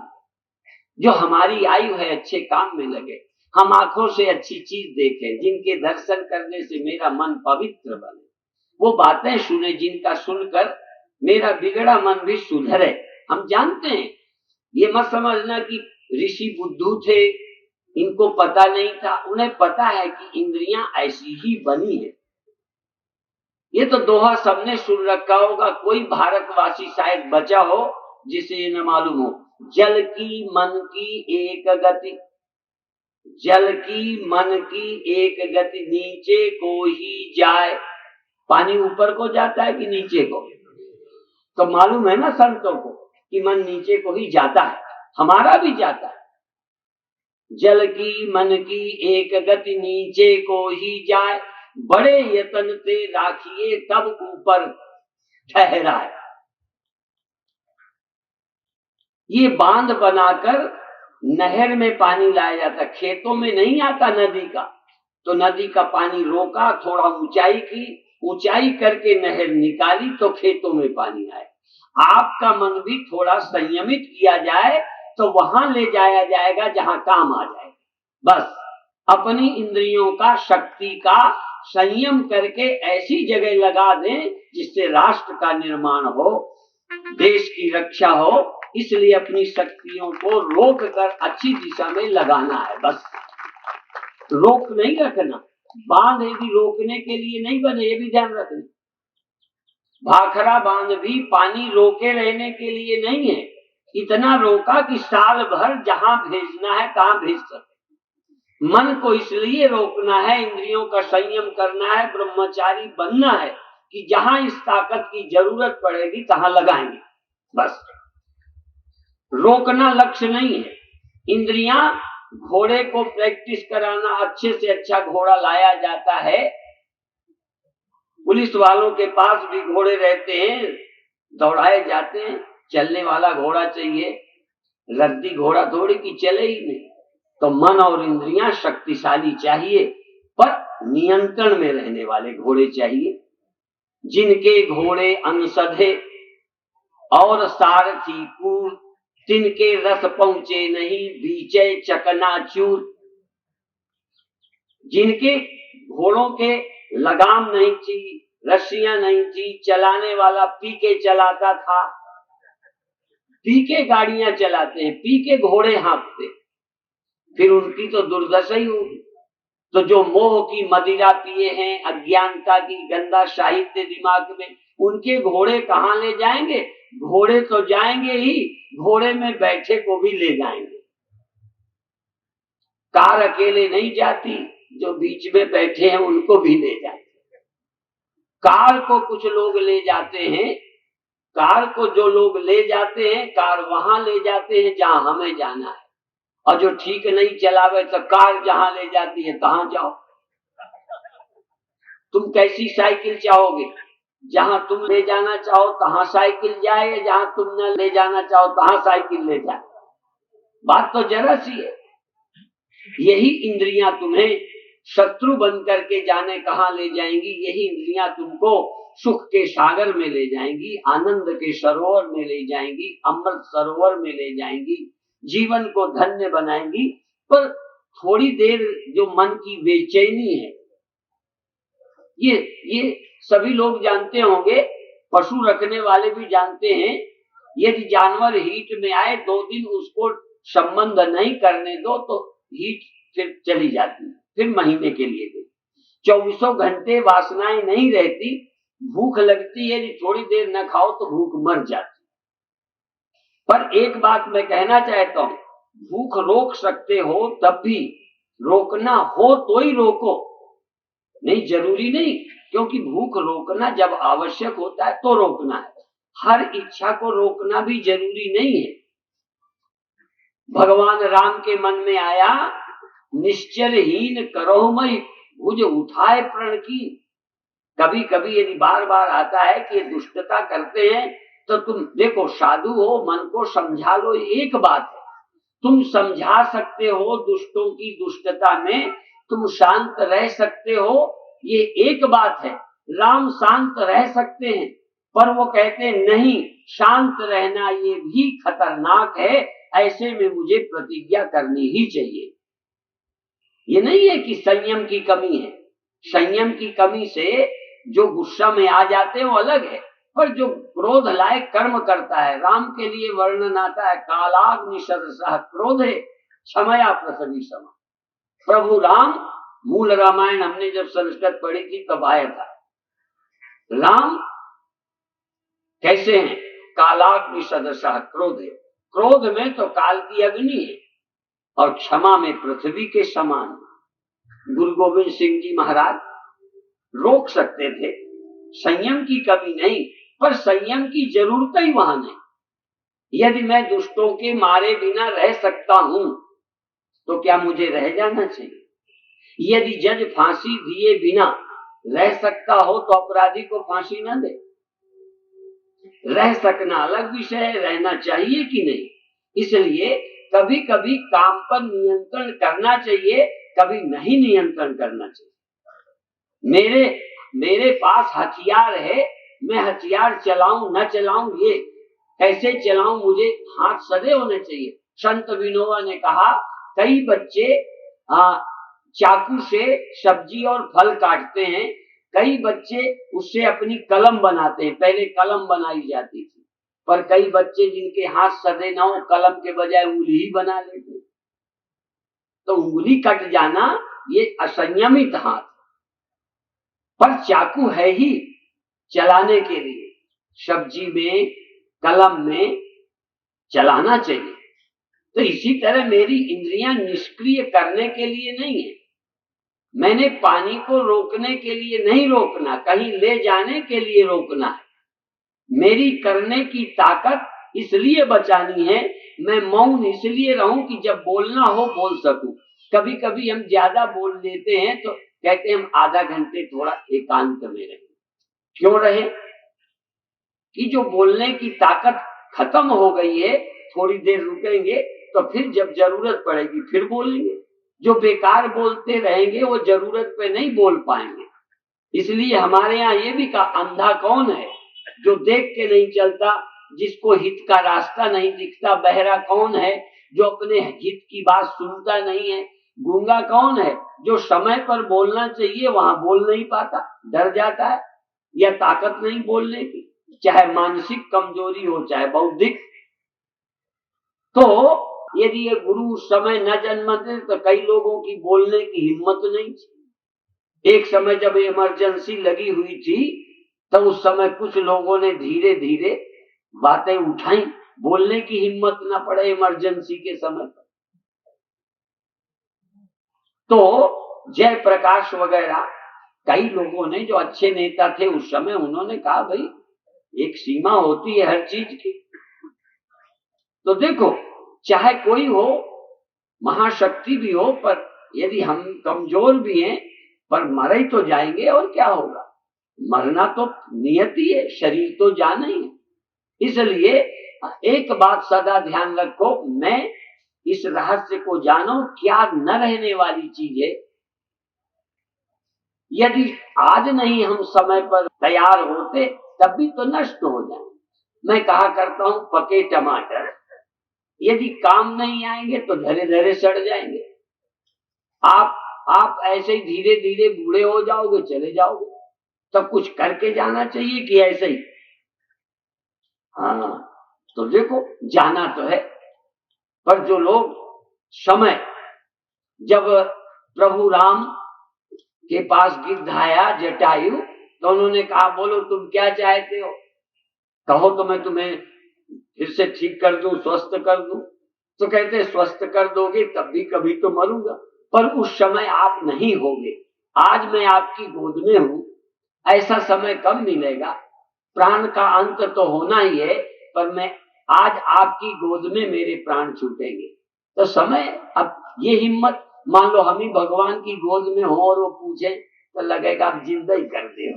A: जो हमारी आयु है अच्छे काम में लगे, हम आंखों से अच्छी चीज देखें, जिनके दर्शन करने से मेरा मन पवित्र बने, वो बातें सुने जिनका सुनकर मेरा बिगड़ा मन भी सुधरे। हम जानते हैं, ये मत समझना कि ऋषि बुद्धू थे, इनको पता नहीं था। उन्हें पता है कि इंद्रियां ऐसी ही बनी है। ये तो दोहा सबने सुन रखा होगा, कोई भारतवासी शायद बचा हो जिसे ये न मालूम हो, जल की मन की एक गति, जल की मन की एक गति नीचे को ही जाए। पानी ऊपर को जाता है कि नीचे को, तो मालूम है ना संतों को कि मन नीचे को ही जाता है, हमारा भी जाता है। जल की मन की एक गति नीचे को ही जाए, बड़े यतन से राखिए तब ऊपर ठहराए। ये बांध बनाकर नहर में पानी लाया जाता, खेतों में नहीं आता नदी का, तो नदी का पानी रोका, थोड़ा ऊंचाई की, ऊंचाई करके नहर निकाली तो खेतों में पानी आए। आपका मन भी थोड़ा संयमित किया जाए तो वहां ले जाया जाएगा जहां काम आ जाएगा। बस अपनी इंद्रियों का, शक्ति का संयम करके ऐसी जगह लगा दें जिससे राष्ट्र का निर्माण हो, देश की रक्षा हो। इसलिए अपनी शक्तियों को रोक कर अच्छी दिशा में लगाना है, बस रोक नहीं रखना। बांध भी रोकने के लिए नहीं बने, ये भी ध्यान रखना। भाखड़ा बांध भी पानी रोके रहने के लिए नहीं है, इतना रोका कि साल भर जहां भेजना है तहां भेज सके। मन को इसलिए रोकना है, इंद्रियों का संयम करना है, ब्रह्मचारी बनना है कि जहां इस ताकत की जरूरत पड़ेगी तहां लगाएंगे, बस रोकना लक्ष्य नहीं है। इंद्रियां, घोड़े को प्रैक्टिस कराना, अच्छे से अच्छा घोड़ा लाया जाता है। पुलिस वालों के पास भी घोड़े रहते हैं, दौड़ाए जाते हैं, चलने वाला घोड़ा चाहिए। रद्दी घोड़ा थोड़ी की चले ही नहीं। तो मन और इंद्रियां शक्तिशाली चाहिए, पर नियंत्रण में रहने वाले घोड़े चाहिए। जिनके घोड़े अनसधे और सारथी कूद, तिनके रथ पहुंचे नहीं बीचे चकनाचूर। जिनके घोड़ों के लगाम नहीं थी, रस्सियां नहीं थी, चलाने वाला पी के चलाता था। पी के गाड़ियां चलाते हैं, पी के घोड़े हाँकते, फिर उनकी तो दुर्दशा ही होगी। तो जो मोह की मदिरा पिए हैं, अज्ञानता की गंदा साहित्य दिमाग में, उनके घोड़े कहाँ ले जाएंगे? घोड़े तो जाएंगे ही, घोड़े में बैठे को भी ले जाएंगे। कार अकेले नहीं जाती, जो बीच में बैठे हैं उनको भी ले जाते। कार को कुछ लोग ले जाते हैं, कार को जो लोग ले जाते हैं, कार वहां ले जाते हैं जहां हमें जाना है। और जो ठीक नहीं चलावे तो कार जहां ले जाती है तहां जाओ। तुम कैसी साइकिल चाहोगे? जहां तुम ले जाना चाहो तहां साइकिल जाए, जहां तुम न ले जाना चाहो तहां साइकिल ले जाए। बात तो जरा सी है। यही इंद्रियां तुम्हें शत्रु बन करके जाने कहां ले जाएंगी। यही इंद्रियां तुमको सुख के सागर में ले जाएंगी, आनंद के सरोवर में ले जाएंगी, अमृत सरोवर में ले जाएंगी, जीवन को धन्य बनाएंगी। पर थोड़ी देर जो मन की बेचैनी है, ये सभी लोग जानते होंगे, पशु रखने वाले भी जानते हैं। यदि जानवर हीट में आए, 2 दिन उसको संबंध नहीं करने दो तो हीट फिर चली जाती है, फिर महीने के लिए गई। 24 घंटे वासनाएं नहीं रहती, भूख लगती है, यदि थोड़ी देर न खाओ तो भूख मर जाती। पर एक बात मैं कहना चाहता हूं, भूख रोक सकते हो तब भी, रोकना हो तो ही रोको, नहीं जरूरी नहीं। क्योंकि भूख रोकना जब आवश्यक होता है तो रोकना है, हर इच्छा को रोकना भी जरूरी नहीं है। भगवान राम के मन में आया, निश्चरहीन करो मई भुज उठाए प्रण की। कभी कभी यदि बार बार आता है कि ये दुष्टता करते हैं, तो तुम देखो, साधु हो, मन को समझा लो, एक बात है। तुम समझा सकते हो दुष्टों की दुष्टता में, तुम शांत रह सकते हो, ये एक बात है। राम शांत रह सकते हैं, पर वो कहते नहीं, शांत रहना ये भी खतरनाक है, ऐसे में मुझे प्रतिज्ञा करनी ही चाहिए। ये नहीं है कि संयम की कमी है, संयम की कमी से जो गुस्सा में आ जाते हैं वो अलग है, पर जो क्रोध लायक कर्म करता है, राम के लिए वर्णन आता है, कालाग्नि सदृशः क्रोधे क्षमया प्रसवी समा। प्रभु राम, मूल रामायण हमने जब संस्कृत पढ़ी थी तब आया था। राम कैसे हैं? कालाग्नि सदृशः क्रोधे, क्रोध में तो काल की अग्नि है और क्षमा में पृथ्वी के समान। गुरु गोविंद सिंह जी महाराज रोक सकते थे, संयम की कमी नहीं, पर संयम की जरूरत ही वहां नहीं। यदि मैं दुष्टों के मारे बिना रह सकता हूं तो क्या मुझे रह जाना चाहिए? यदि जज फांसी दिए बिना रह सकता हो तो अपराधी को फांसी न दे। रह सकना अलग विषय है, रहना चाहिए कि नहीं। इसलिए कभी कभी काम पर नियंत्रण करना चाहिए, कभी नहीं नियंत्रण करना चाहिए। मेरे पास हथियार है, मैं हथियार चलाऊं न चलाऊं, ये कैसे चलाऊं, मुझे हाथ सधे होने चाहिए। संत विनोबा ने कहा, कई बच्चे चाकू से सब्जी और फल काटते हैं, कई बच्चे उससे अपनी कलम बनाते हैं, पहले कलम बनाई जाती थी, पर कई बच्चे जिनके हाथ सधे ना हो, कलम के बजाय उंगली ही बना लेते। तो उंगली कट जाना ये असंयमित हाथ, पर चाकू है ही चलाने के लिए, सब्जी में, कलम में चलाना चाहिए। तो इसी तरह मेरी इंद्रियां निष्क्रिय करने के लिए नहीं है, मैंने पानी को रोकने के लिए नहीं रोकना, कहीं ले जाने के लिए रोकना है। मेरी करने की ताकत इसलिए बचानी है, मैं मौन इसलिए रहूं कि जब बोलना हो बोल सकूं। कभी कभी हम ज्यादा बोल देते हैं तो कहते हैं हम आधा घंटे थोड़ा एकांत में रहें। क्यों रहे? कि जो बोलने की ताकत खत्म हो गई है, थोड़ी देर रुकेंगे तो फिर जब जरूरत पड़ेगी फिर बोलेंगे। जो बेकार बोलते रहेंगे वो जरूरत पे नहीं बोल पाएंगे। इसलिए हमारे यहाँ ये भी कहा, अंधा कौन है जो देख के नहीं चलता, जिसको हित का रास्ता नहीं दिखता। बहरा कौन है जो अपने हित की बात सुनता नहीं है। गूंगा कौन है जो समय पर बोलना चाहिए वहां बोल नहीं पाता, डर जाता है, या ताकत नहीं बोलने की, चाहे मानसिक कमजोरी हो चाहे बौद्धिक। तो यदि ये गुरु उस समय न जन्मते तो कई लोगों की बोलने की हिम्मत नहीं थी। एक समय जब इमरजेंसी लगी हुई थी तो उस समय कुछ लोगों ने धीरे धीरे बातें उठाई, बोलने की हिम्मत ना पड़े इमरजेंसी के समय पर। तो जय प्रकाश वगैरह कई लोगों ने जो अच्छे नेता थे उस समय, उन्होंने कहा भाई एक सीमा होती है हर चीज की। तो देखो चाहे कोई हो, महाशक्ति भी हो, पर यदि हम कमजोर भी हैं पर मर ही तो जाएंगे और क्या होगा। मरना तो नियति है, शरीर तो जाना ही है। इसलिए एक बात सदा ध्यान रखो, मैं इस रहस्य को जानो, क्या न रहने वाली चीज है। यदि आज नहीं हम समय पर तैयार होते तब भी तो नष्ट हो जाए। मैं कहा करता हूं पके टमाटर यदि काम नहीं आएंगे तो धरे धरे सड़ जाएंगे। आप ऐसे ही धीरे धीरे बूढ़े हो जाओगे, चले जाओगे। तब कुछ करके जाना चाहिए कि ऐसे ही। हाँ, तो देखो जाना तो है, पर जो लोग समय, जब प्रभु राम के पास गिद्ध आया जटायु, तो उन्होंने कहा बोलो तुम क्या चाहते हो, कहो तो मैं तुम्हें फिर से ठीक कर दूं, स्वस्थ कर दूं। तो कहते स्वस्थ कर दोगे तब भी कभी तो मरूंगा, पर उस समय आप नहीं होगे। आज मैं आपकी गोद में हूं, ऐसा समय कब मिलेगा। प्राण का अंत तो होना ही है, पर मैं आज आपकी गोद में मेरे प्राण छूटेंगे। तो समय, अब ये हिम्मत, मान लो हम ही भगवान की गोद में हो और वो पूछे तो लगेगा आप जिंदा ही कर दे।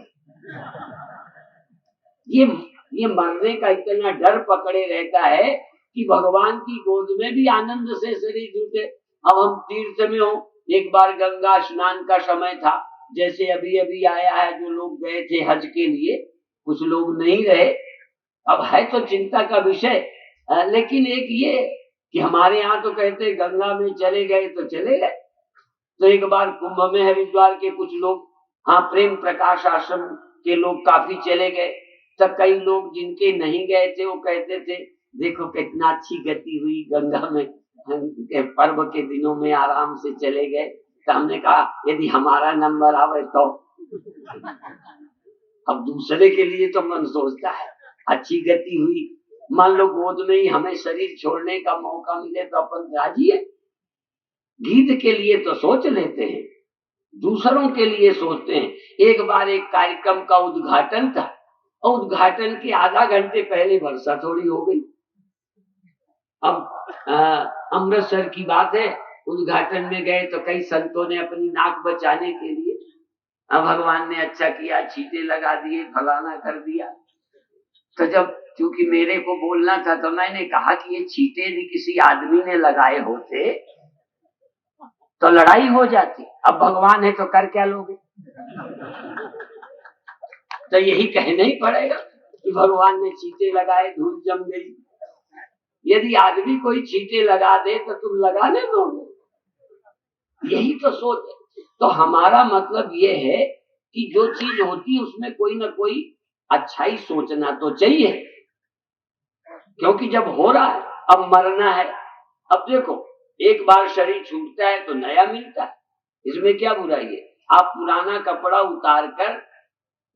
A: ये मरने का इतना डर पकड़े रहता है कि भगवान की गोद में भी आनंद से शरीर छूटे। अब हम तीर्थ में हो, एक बार गंगा स्नान का समय था, जैसे अभी अभी आया है, जो लोग गए थे हज के लिए, कुछ लोग नहीं रहे। अब है तो चिंता का विषय, लेकिन एक ये कि हमारे यहाँ तो कहते गंगा में चले गए तो चले गए। तो एक बार कुंभ में हरिद्वार के कुछ लोग, हाँ प्रेम प्रकाश आश्रम के लोग काफी चले गए। तब कई लोग जिनके नहीं गए थे वो कहते थे देखो कितना अच्छी गति हुई गंगा में, पर्व के दिनों में आराम से चले गए। तो हमने कहा यदि हमारा नंबर आवे तो। अब दूसरे के लिए तो मन सोचता है अच्छी गति हुई, मान लो गोद में ही हमें शरीर छोड़ने का मौका मिले तो अपन राजी है। गीत के लिए तो सोच लेते हैं, दूसरों के लिए सोचते हैं। एक बार एक कार्यक्रम का उद्घाटन था और उद्घाटन के आधा घंटे पहले वर्षा थोड़ी हो गई। अब अमृतसर की बात है, उद्घाटन में गए तो कई संतों ने अपनी नाक बचाने के लिए, अब भगवान ने अच्छा किया, छींटे लगा दिए, फलाना कर दिया। तो जब क्योंकि मेरे को बोलना था तो मैंने कहा कि ये छींटे यदि किसी आदमी ने लगाए होते तो लड़ाई हो जाती, अब भगवान है तो कर क्या लोगे। तो यही कहना ही पड़ेगा कि भगवान ने छींटे लगाए, धूल जम गई। यदि आदमी कोई छींटे लगा दे तो तुम लगाने दोगे, यही तो सोच है। तो हमारा मतलब ये है कि जो चीज होती है उसमें कोई ना कोई अच्छा ही सोचना तो चाहिए, क्योंकि जब हो रहा है, अब मरना है। अब देखो एक बार शरीर छूटता है तो नया मिलता है, इसमें क्या बुराई है। आप पुराना कपड़ा उतार कर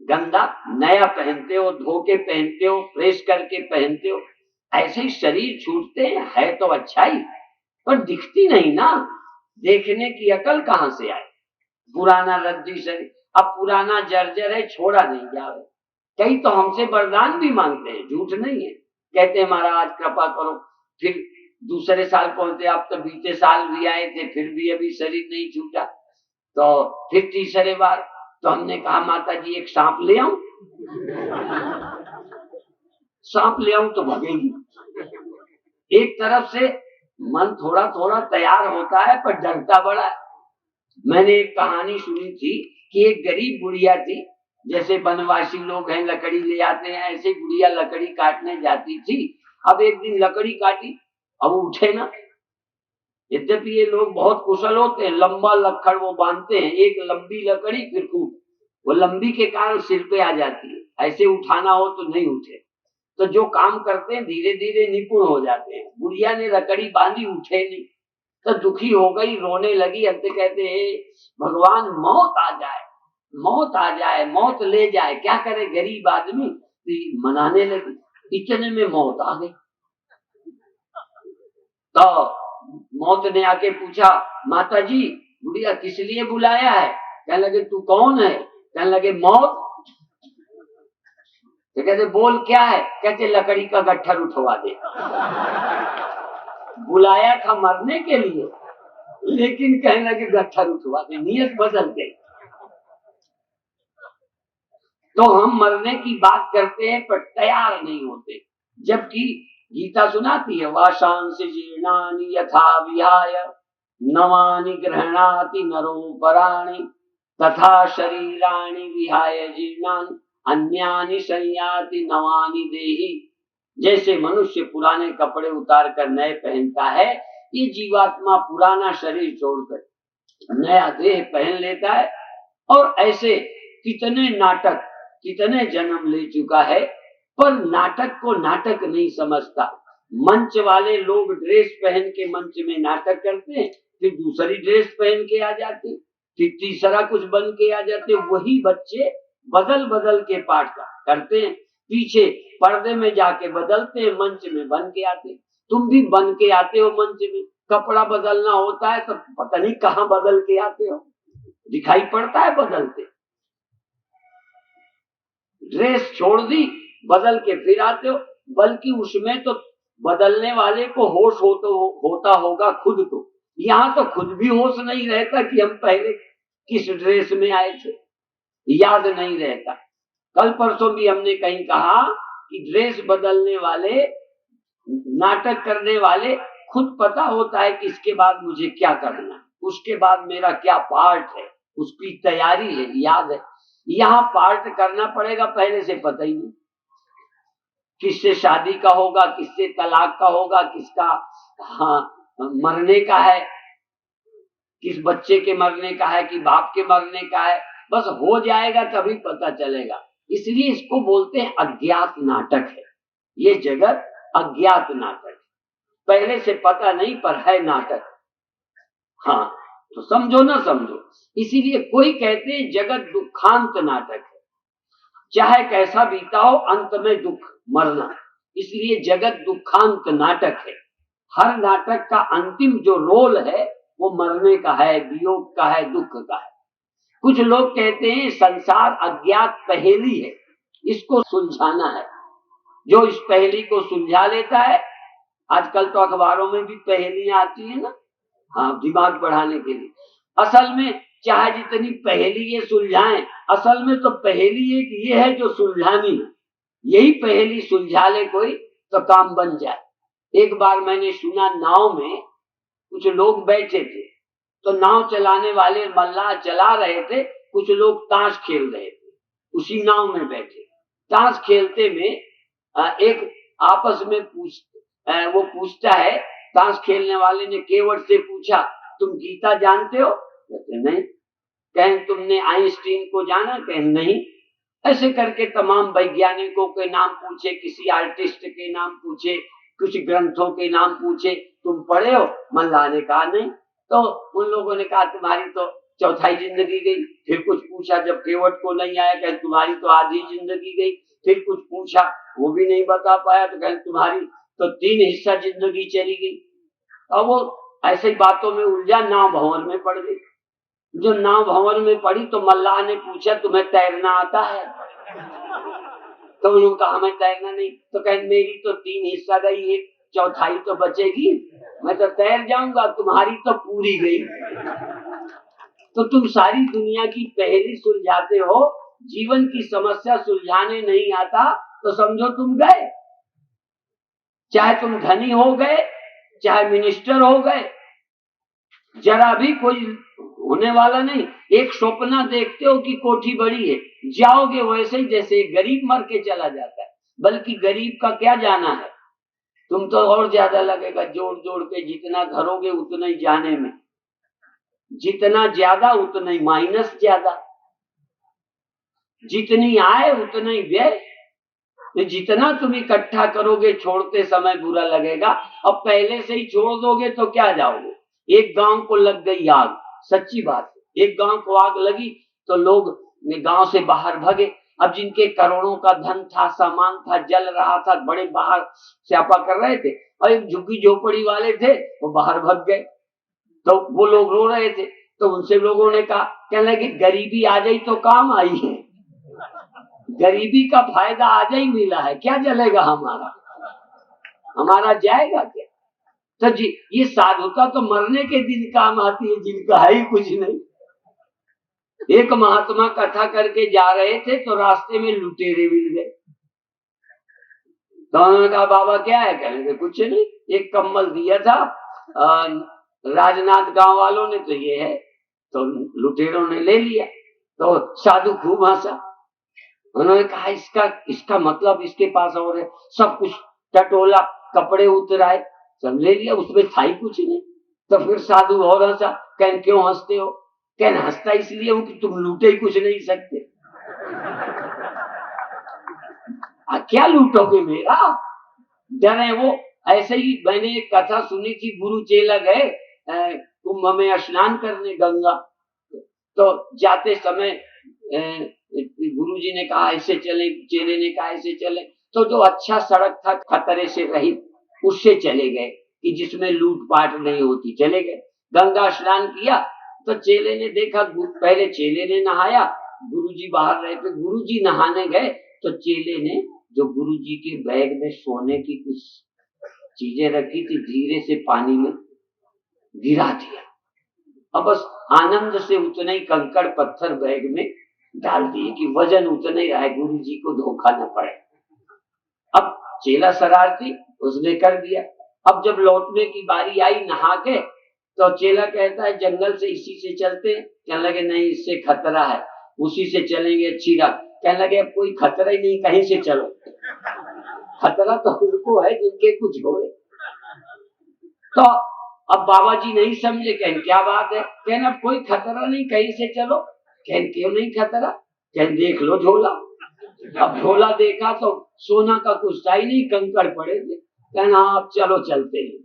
A: गंदा नया पहनते हो, धो के पहनते हो, फ्रेश करके पहनते हो। ऐसे ही शरीर छूटते हैं, है तो अच्छा ही, पर दिखती नहीं ना, देखने की अकल कहां से आए। पुराना रद्दी शरीर, अब पुराना जर्जर है, छोड़ा नहीं जावे। कई तो हमसे वरदान भी मांगते हैं, झूठ नहीं है, कहते हैं महाराज कृपा करो। फिर दूसरे साल पहुंचते, आप तो बीते साल भी आए थे फिर भी अभी शरीर नहीं छूटा। तो फिर तीसरे बार तो हमने कहा माता जी एक सांप ले आऊं। सांप ले आऊं तो भगेगी, एक तरफ से मन थोड़ा थोड़ा तैयार होता है पर डरता बड़ा है। मैंने एक कहानी सुनी थी कि एक गरीब बुढ़िया थी, जैसे वनवासी लोग हैं लकड़ी ले आते हैं, ऐसे बुढ़िया लकड़ी काटने जाती थी। अब एक दिन लकड़ी काटी, अब उठे ना। यद्यपि ये लोग बहुत कुशल होते हैं, लंबा लक्कड़ वो बांधते हैं, एक लंबी लकड़ी फिर खूब, वो लंबी के कारण सिर पे आ जाती है, ऐसे उठाना हो तो नहीं उठे। तो जो काम करते हैं धीरे धीरे निपुण हो जाते हैं। बुढ़िया ने लकड़ी बांधी, उठे नहीं, तो दुखी हो गई, रोने लगी। अंत कहते हैं भगवान मौत आ जाए, मौत आ जाए, मौत ले जाए, क्या करे गरीब आदमी। तो मनाने लगी, इतने में मौत आ गई। तो मौत ने आके पूछा, माता जी बुढ़िया किस लिए बुलाया है? कहने लगे तू कौन है? कहने लगे मौत। तो कहते बोल क्या है? कहते लकड़ी का गट्ठर उठवा दे। बुलाया था मरने के लिए, लेकिन कहने लगे गट्ठर उठवा दे, नियत बदल गई। तो हम मरने की बात करते हैं पर तैयार नहीं होते, जबकि गीता सुनाती है वाशांस जीर्णानि यथा विहाय नवानि गृह्णाति नरो पराणि तथा शरीराणि विहाय जीर्णानि अन्यानि संयाति नवानि देहि। जैसे मनुष्य पुराने कपड़े उतार कर नए पहनता है, ये जीवात्मा पुराना शरीर छोड़कर नया देह पहन लेता है। और ऐसे कितने नाटक, कितने जन्म ले चुका है, पर नाटक को नाटक नहीं समझता। मंच वाले लोग ड्रेस पहन के मंच में नाटक करते हैं, फिर दूसरी ड्रेस पहन के आ जाते, फिर तीसरा कुछ बन के आ जाते। वही बच्चे बदल बदल के पाठ करते हैं, पीछे पर्दे में जाके बदलते हैं, मंच में बन के आते। तुम भी बन के आते हो मंच में, कपड़ा बदलना होता है तो पता नहीं कहाँ बदल के आते हो, दिखाई पड़ता है बदलते। ड्रेस छोड़ दी, बदल के फिर आते हो, बल्कि उसमें तो बदलने वाले को होश होता होगा खुद को। यहाँ तो खुद भी होश नहीं रहता कि हम पहले किस ड्रेस में आए थे, याद नहीं रहता। कल परसों भी हमने कहीं कहा कि ड्रेस बदलने वाले, नाटक करने वाले, खुद पता होता है कि इसके बाद मुझे क्या करना है, उसके बाद मेरा क्या पार्ट है, उसकी तैयारी है, याद है। यहाँ पार्ट करना पड़ेगा, पहले से पता ही नहीं किससे शादी का होगा, किससे तलाक का होगा, किसका मरने का है, किस बच्चे के मरने का है कि बाप के मरने का है। बस हो जाएगा तभी पता चलेगा। इसलिए इसको बोलते हैं अज्ञात नाटक है, ये जगत अज्ञात नाटक, पहले से पता नहीं पर है नाटक। हाँ तो समझो ना समझो। इसीलिए कोई कहते हैं जगत दुखांत नाटक है, चाहे कैसा बीता हो अंत में दुख मरना, इसलिए जगत दुखांत नाटक है। हर नाटक का अंतिम जो रोल है वो मरने का है, वियोग का है, दुख का है। कुछ लोग कहते हैं संसार अज्ञात पहेली है, इसको सुलझाना है। जो इस पहेली को सुलझा लेता है, आजकल तो अखबारों में भी पहेलियां आती है ना, हाँ दिमाग बढ़ाने के लिए। असल में चाहे जितनी पहेली ये सुलझाएं, असल में तो पहेली एक ये है जो सुलझानी है। यही पहेली सुलझा ले कोई तो काम बन जाए। एक बार मैंने सुना नाव में कुछ लोग बैठे थे, तो नाव चलाने वाले मल्लाह चला रहे थे, कुछ लोग ताश खेल रहे थे उसी नाव में बैठे। ताश खेलते में एक आपस में वो पूछता है, ताश खेलने वाले ने केवट से पूछा तुम गीता जानते हो? कहते नहीं। कहें तुमने आइंस्टीन को जाना? कहें नहीं। ऐसे करके तमाम वैज्ञानिकों के नाम पूछे, किसी आर्टिस्ट के नाम पूछे, कुछ ग्रंथों के नाम पूछे, तुम पढ़े हो? मल्लाह ने कहा नहीं। तो उन लोगों ने कहा तुम्हारी तो चौथाई जिंदगी गई। फिर कुछ पूछा, जब केवट को नहीं आया कहें तुम्हारी तो आधी जिंदगी गई। फिर कुछ पूछा, वो भी नहीं बता पाया, तो कहें तुम्हारी तो 3 हिस्सा जिंदगी चली गई। अब वो ऐसी बातों में उलझा, नाव भंवर में पड़ गई। जो नाव भंवर में पड़ी तो मल्लाह ने पूछा तुम्हें तैरना आता है? तो उन्होंने कहा हमें तैरना नहीं। तो कहें मेरी तो 3 हिस्सा गई, 1/4 तो बचेगी, मैं तो तैर जाऊंगा, तुम्हारी तो पूरी गई। तो तुम सारी दुनिया की पहेली सुलझाते हो, जीवन की समस्या सुलझाने नहीं आता, तो समझो तुम गए। चाहे तुम धनी हो गए, चाहे मिनिस्टर हो गए, जरा भी कोई होने वाला नहीं। एक सपना देखते हो कि कोठी बड़ी है, जाओगे वैसे ही जैसे गरीब मर के चला जाता है। बल्कि गरीब का क्या जाना है, तुम तो और ज्यादा लगेगा, जोड़ जोड़ के जितना धरोगे उतना ही जाने में, जितना ज्यादा उतना ही माइनस ज्यादा, जितनी आए उतना ही व्यय। तो जितना तुम इकट्ठा करोगे छोड़ते समय बुरा लगेगा, अब पहले से ही छोड़ दोगे तो क्या जाओगे। एक गांव को लग गई आग, सच्ची बात है, एक गांव को आग लगी तो लोग गांव से बाहर भगे। अब जिनके करोड़ों का धन था, सामान था, जल रहा था, बड़े बाहर स्यापा कर रहे थे, और एक झुग्गी झोपड़ी वाले थे वो बाहर भग गए। तो वो लोग रो रहे थे, तो उनसे लोगों ने कहा, कहने लगे गरीबी आ गई तो काम आई है, गरीबी का फायदा आज ही मिला है, क्या जलेगा हमारा, हमारा जाएगा क्या। तो जी ये साधुता तो मरने के दिन काम आती है, जिनका है ही कुछ नहीं। एक महात्मा कथा करके जा रहे थे तो रास्ते में लुटेरे मिल गए। तो उन्होंने कहा बाबा क्या है, कहने के कुछ नहीं, एक कम्बल दिया था राजनाथ गांव वालों ने, तो ये है। तो लुटेरों ने ले लिया, तो साधु खूब हंसा। उन्होंने कहा इसका मतलब इसके पास और है, सब कुछ टटोला, कपड़े उतराए, सब ले लिया, उसमें था ही कुछ नहीं। तो फिर साधु और हंसा, कहन क्यों हंसते हो, कहन हंसता इसलिए हूं कि तुम लूटे ही कुछ नहीं सकते। क्या लूटोगे मेरा, डर है वो। ऐसे ही मैंने एक कथा सुनी थी, गुरु चेला गए कुंभ में स्नान करने गंगा, तो जाते समय गुरुजी ने कहा ऐसे चले, चेले ने कहा ऐसे चले, तो जो अच्छा सड़क था खतरे से रहित उससे चले गए कि जिसमें लूटपाट नहीं होती, चले गए। गंगा स्नान किया तो चेले ने देखा, पहले चेले ने नहाया, गुरुजी बाहर रहे थे, गुरुजी नहाने गए तो चेले ने जो गुरुजी के बैग में सोने की कुछ चीजें रखी थी धीरे से पानी में गिरा दिया। अब बस आनंद से उतने ही कंकड़ पत्थर बैग में डाल दिए कि वजन उतने ही रहे, गुरु जी को धोखा न पड़े। अब चेला शरारती, उसने कर दिया। अब जब लौटने की बारी आई नहा के, तो चेला कहता है जंगल से इसी से चलते हैं, कहने लगे नहीं इससे खतरा है, उसी से चलेंगे अच्छी रात। कहने लगे अब कोई खतरा ही नहीं, कहीं से चलो, खतरा तो उनको है जिनके कुछ हो। तो अब बाबा जी नहीं समझे, कहन क्या बात है, कहन अब कोई खतरा नहीं, कहीं से चलो। कहन क्यों नहीं खतरा, कहन देख लो झोला। अब झोला देखा तो सोना का कुछ था ही नहीं, कंकड़ पड़े थे। कहना आप चलो चलते हैं।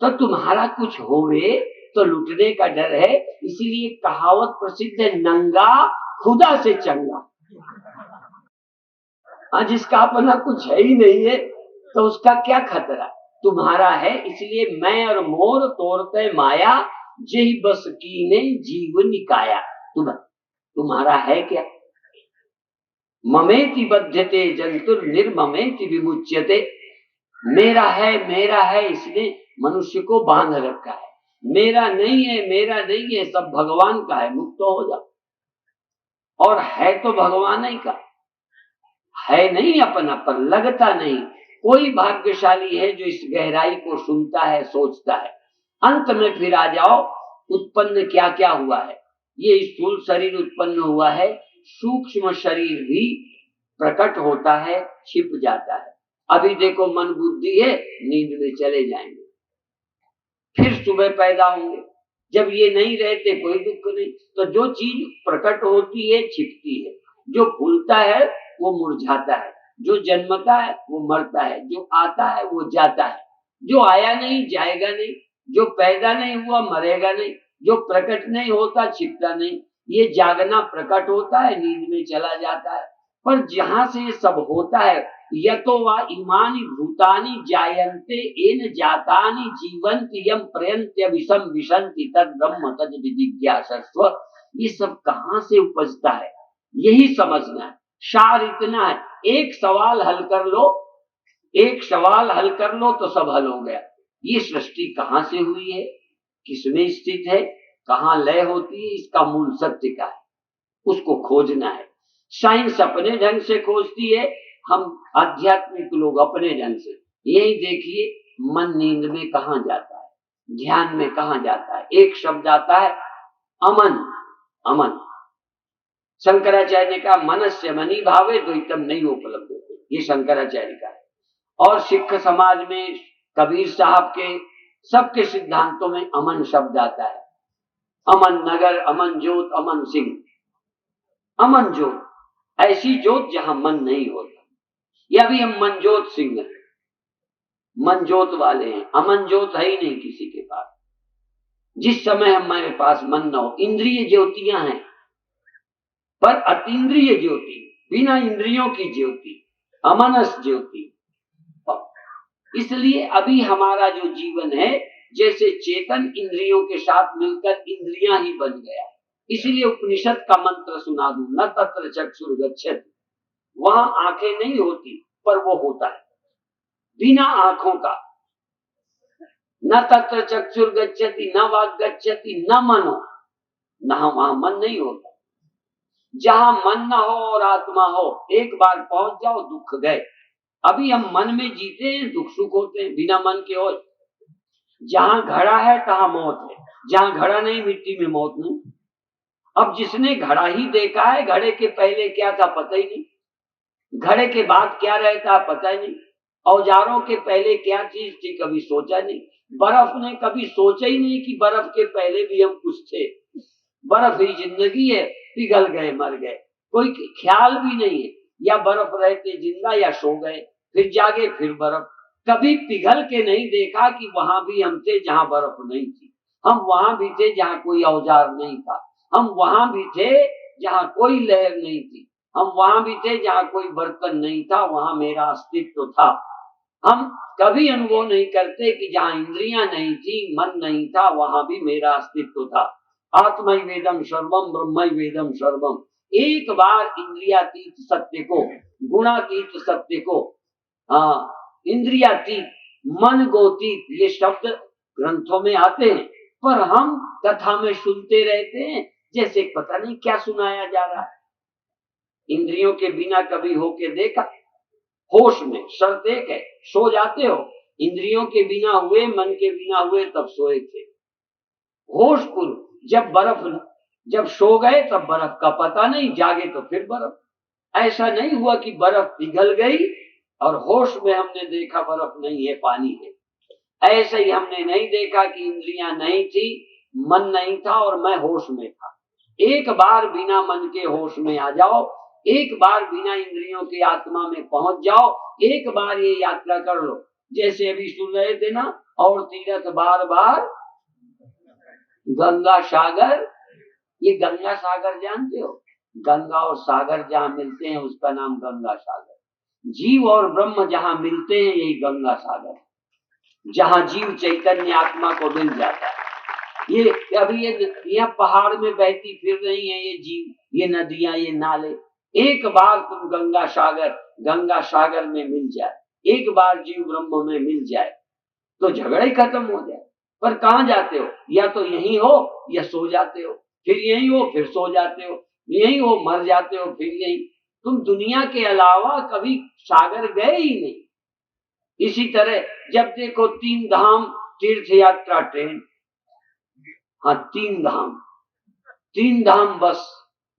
A: तो तुम्हारा कुछ होवे तो लुटने का डर है, इसीलिए कहावत प्रसिद्ध है, नंगा खुदा से चंगा। जिसका अपना कुछ है ही नहीं है तो उसका क्या खतरा, तुम्हारा है। इसलिए मैं और मोर तोड़ते माया, जही बस कीने जीव निकाया। तुम्हारा है क्या, ममेति बध्यते जंतुर निर्ममेति विमुच्यते। मेरा है इसने मनुष्य को बांध रखा है, मेरा नहीं है, सब भगवान का है, मुक्त हो जाओ। और है तो भगवान ही का है, नहीं अपना पर लगता नहीं। कोई भाग्यशाली है जो इस गहराई को सुनता है, सोचता है। अंत में फिर आ जाओ, उत्पन्न क्या क्या हुआ है। ये स्थूल शरीर उत्पन्न हुआ है, सूक्ष्म शरीर भी प्रकट होता है, छिप जाता है। अभी देखो मन बुद्धि है, नींद में चले जाएंगे, फिर सुबह पैदा होंगे। जब ये नहीं रहते कोई दुख नहीं। तो जो चीज प्रकट होती है छिपती है, जो फूलता है वो मुरझाता है, जो जन्मता है वो मरता है, जो आता है वो जाता है, जो आया नहीं जाएगा नहीं, जो पैदा नहीं हुआ मरेगा नहीं, जो प्रकट नहीं होता छिपता नहीं। ये जागना प्रकट होता है, नींद में चला जाता है। पर जहां से ये सब होता है, यतो वा इमानि भूतानि जायन्ते येन जातानि जीवन्ति यम प्रयन्त्य विषम विशन्ति तद ब्रह्म तद विजिज्ञासस्व। ये सब कहां से उपजता है, यही समझना है। सार इतना है, एक सवाल हल कर लो, एक सवाल हल कर लो तो सब हल हो गया। ये सृष्टि कहां से हुई है, किसमें स्थित है, कहां लय होती है, इसका मूल सत्य क्या है, उसको खोजना है। साइंस अपने ढंग से खोजती है, हम आध्यात्मिक लोग अपने ढंग से यही देखिए, मन नींद में कहाँ जाता है, ध्यान में कहाँ जाता है, एक शब्द आता है अमन। अमन, शंकराचार्य ने कहा मनस्य मनी भावे द्वैतम नहीं उपलब्ध होते, ये शंकराचार्य का है। और सिख समाज में कबीर साहब के सबके सिद्धांतों में अमन शब्द आता है। अमन नगर, अमन ज्योत, अमन सिंह। अमन ज्योत, ऐसी ज्योत जहां मन नहीं होता। या भी हम मनजोत सिंह हैं, मनजोत वाले हैं, अमन ज्योत है ही नहीं किसी के पास। जिस समय हमारे पास मन न हो, इंद्रिय ज्योतियां हैं पर अतीन्द्रिय ज्योति, बिना इंद्रियों की ज्योति, अमनस ज्योति। इसलिए अभी हमारा जो जीवन है जैसे चेतन इंद्रियों के साथ मिलकर इंद्रियां ही बन गया। इसलिए उपनिषद का मंत्र सुना दूं, न तत्र चक्षुर्गच्छति, वहां आंखें नहीं होती पर वो होता है बिना आंखों का। न तत्र चक्षुर्गच्छति न वाक् गच्छति न मनो, न वहां मन नहीं होता। जहां मन न हो और आत्मा हो, एक बार पहुंच जाओ दुख गए। अभी हम मन में जीते हैं, दुख सुख होते हैं, बिना मन के हो। जहां घड़ा है तहां मौत है, जहां घड़ा नहीं मिट्टी में मौत नहीं। अब जिसने घड़ा ही देखा है, घड़े के पहले क्या था पता ही नहीं, घड़े के बाद क्या रहता पता ही नहीं, औजारों के पहले क्या चीज थी कभी सोचा नहीं। बर्फ ने कभी सोचा ही नहीं कि बर्फ के पहले भी हम कुछ थे। बर्फ ही जिंदगी है, पिघल गए मर गए, कोई ख्याल भी नहीं है। या बर्फ रहते जिंदा या सो गए, फिर जागे फिर बर्फ। कभी पिघल के नहीं देखा कि वहां भी हम थे जहां बर्फ नहीं थी, हम वहां भी थे जहां कोई औजार नहीं था, हम वहां भी थे जहां कोई लहर नहीं थी, हम वहां भी थे जहां कोई बर्तन नहीं था, वहां मेरा अस्तित्व था। हम कभी अनुभव नहीं करते कि जहां इंद्रियां नहीं थी, मन नहीं था, वहां भी मेरा अस्तित्व था। आत्मय वेदम सर्वम ब्रह्मय वेदम सर्वम। एक बार इंद्रियातीत सत्य को, गुणातीत सत्य को, हाँ इंद्रियातीत, मन गोतीत, ये शब्द ग्रंथों में आते हैं पर हम कथा में सुनते रहते हैं जैसे पता नहीं क्या सुनाया जा रहा है। इंद्रियों के बिना कभी होके देखा? होश में शर्त एक है, सो जाते हो, इंद्रियों के बिना हुए, मन के बिना हुए तब सोए थे। होश पूर्व जब सो गए तब बर्फ का पता नहीं, जागे तो फिर बर्फ। ऐसा नहीं हुआ कि बर्फ पिघल गई और होश में हमने देखा बर्फ नहीं है, पानी है। ऐसे ही हमने नहीं देखा कि इंद्रियां नहीं थी, मन नहीं था और मैं होश में था। एक बार बिना मन के होश में आ जाओ, एक बार बिना इंद्रियों की आत्मा में पहुंच जाओ, एक बार ये यात्रा कर लो। जैसे अभी सुन रहे थे ना, और तीरथ बार बार गंगा सागर। ये गंगा सागर जानते हो? गंगा और सागर जहां मिलते हैं उसका नाम गंगा सागर। जीव और ब्रह्म जहां मिलते हैं यही गंगा सागर, जहां जीव चैतन्य आत्मा को मिल जाता है। ये अभी ये पहाड़ में बहती फिर रही है ये जीव, ये नदियां, ये नाले। एक बार तुम गंगा सागर में मिल जाए, एक बार जीव ब्रह्म में मिल जाए तो झगड़ा ही खत्म हो जाए। पर कहां जाते हो? या तो यहीं हो या सो जाते हो, फिर यहीं हो फिर सो जाते हो, यहीं हो मर जाते हो फिर यहीं। तुम दुनिया के अलावा कभी सागर गए ही नहीं। इसी तरह जब देखो 3 धाम तीर्थ यात्रा ट्रेन, हाँ 3 धाम बस,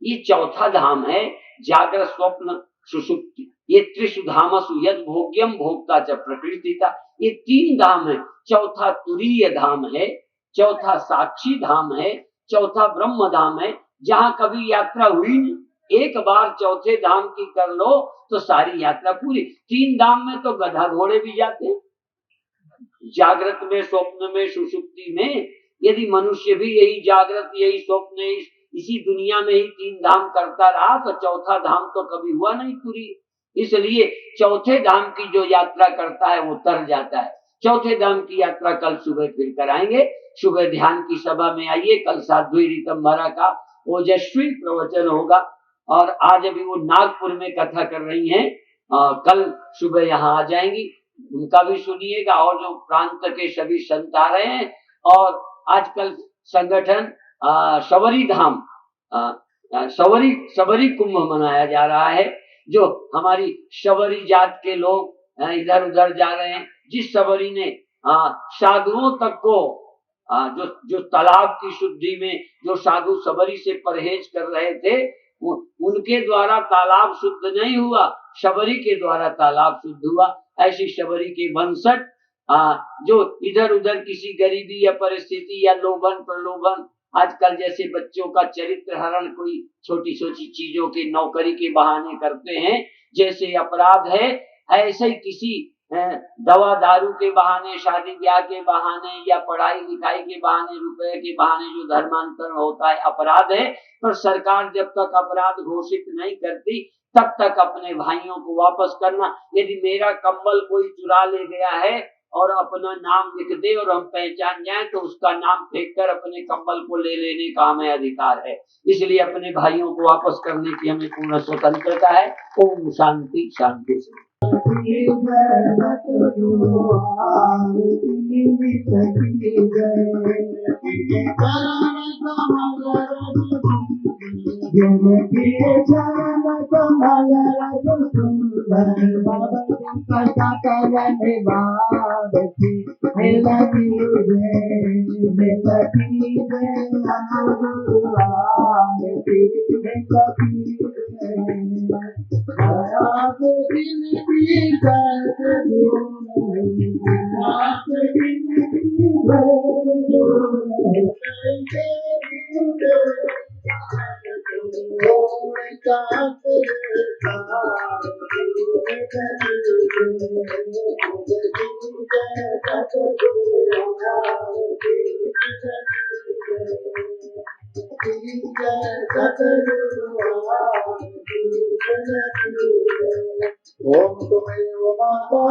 A: ये चौथा धाम है जागृत स्वप्न सुषुप्ति। ये त्रिषु धामसु यद भोग्यम भोक्ता च प्रकृतिता, ये 3 धाम है। चौथा तुरीय धाम है, चौथा साक्षी धाम है, चौथा ब्रह्म धाम है, जहां कभी यात्रा हुई नहीं। एक बार चौथे धाम की कर लो तो सारी यात्रा पूरी। 3 धाम में तो गधा घोड़े भी जाते हैं, जागृत में, स्वप्न में, सुषुप्ति में। यदि मनुष्य भी यही जागृत, यही स्वप्न, इसी दुनिया में ही 3 धाम करता रहा तो चौथा धाम तो कभी हुआ नहीं पूरी। इसलिए चौथे धाम की जो यात्रा करता है वो तर जाता है। चौथे धाम की यात्रा कल सुबह फिर कराएंगे। सुबह ध्यान की सभा में आइए, कल साध्वी ऋतंभरा का ओजस्वी प्रवचन होगा। और आज अभी वो नागपुर में कथा कर रही हैं, कल सुबह यहाँ आ जाएंगी, उनका भी सुनिएगा। और जो प्रांत के सभी संत आ रहे हैं, और आजकल संगठन शबरी धाम, शबरी कुंभ मनाया जा रहा है। जो हमारी शबरी जात के लोग इधर उधर जा रहे हैं, जिस शबरी ने साधुओं तक को जो जो तालाब की शुद्धि में जो साधु शबरी से परहेज कर रहे थे, उनके द्वारा तालाब शुद्ध नहीं हुआ, शबरी के द्वारा तालाब शुद्ध हुआ। ऐसी शबरी के वंशज जो इधर उधर किसी गरीबी या परिस्थिति या लोभन प्रलोभन, आजकल जैसे बच्चों का चरित्र हरण कोई छोटी छोटी चीजों के नौकरी के बहाने करते हैं, जैसे अपराध है, ऐसे ही किसी दवा दारू के बहाने, शादी ब्याह के बहाने या पढ़ाई लिखाई के बहाने, रुपए के बहाने जो धर्मांतरण होता है, अपराध है। पर सरकार जब तक अपराध घोषित नहीं करती तब तक अपने भाइयों को वापस करना। यदि मेरा कंबल कोई चुरा ले गया है और अपना नाम लिख दे और हम पहचान जाए तो उसका नाम फेंक कर अपने कंबल को ले लेने का हमें अधिकार है। इसलिए अपने भाइयों को वापस करने की हमें पूर्ण स्वतंत्रता है। ओम शांति शांति से। ओम त्वमेव माता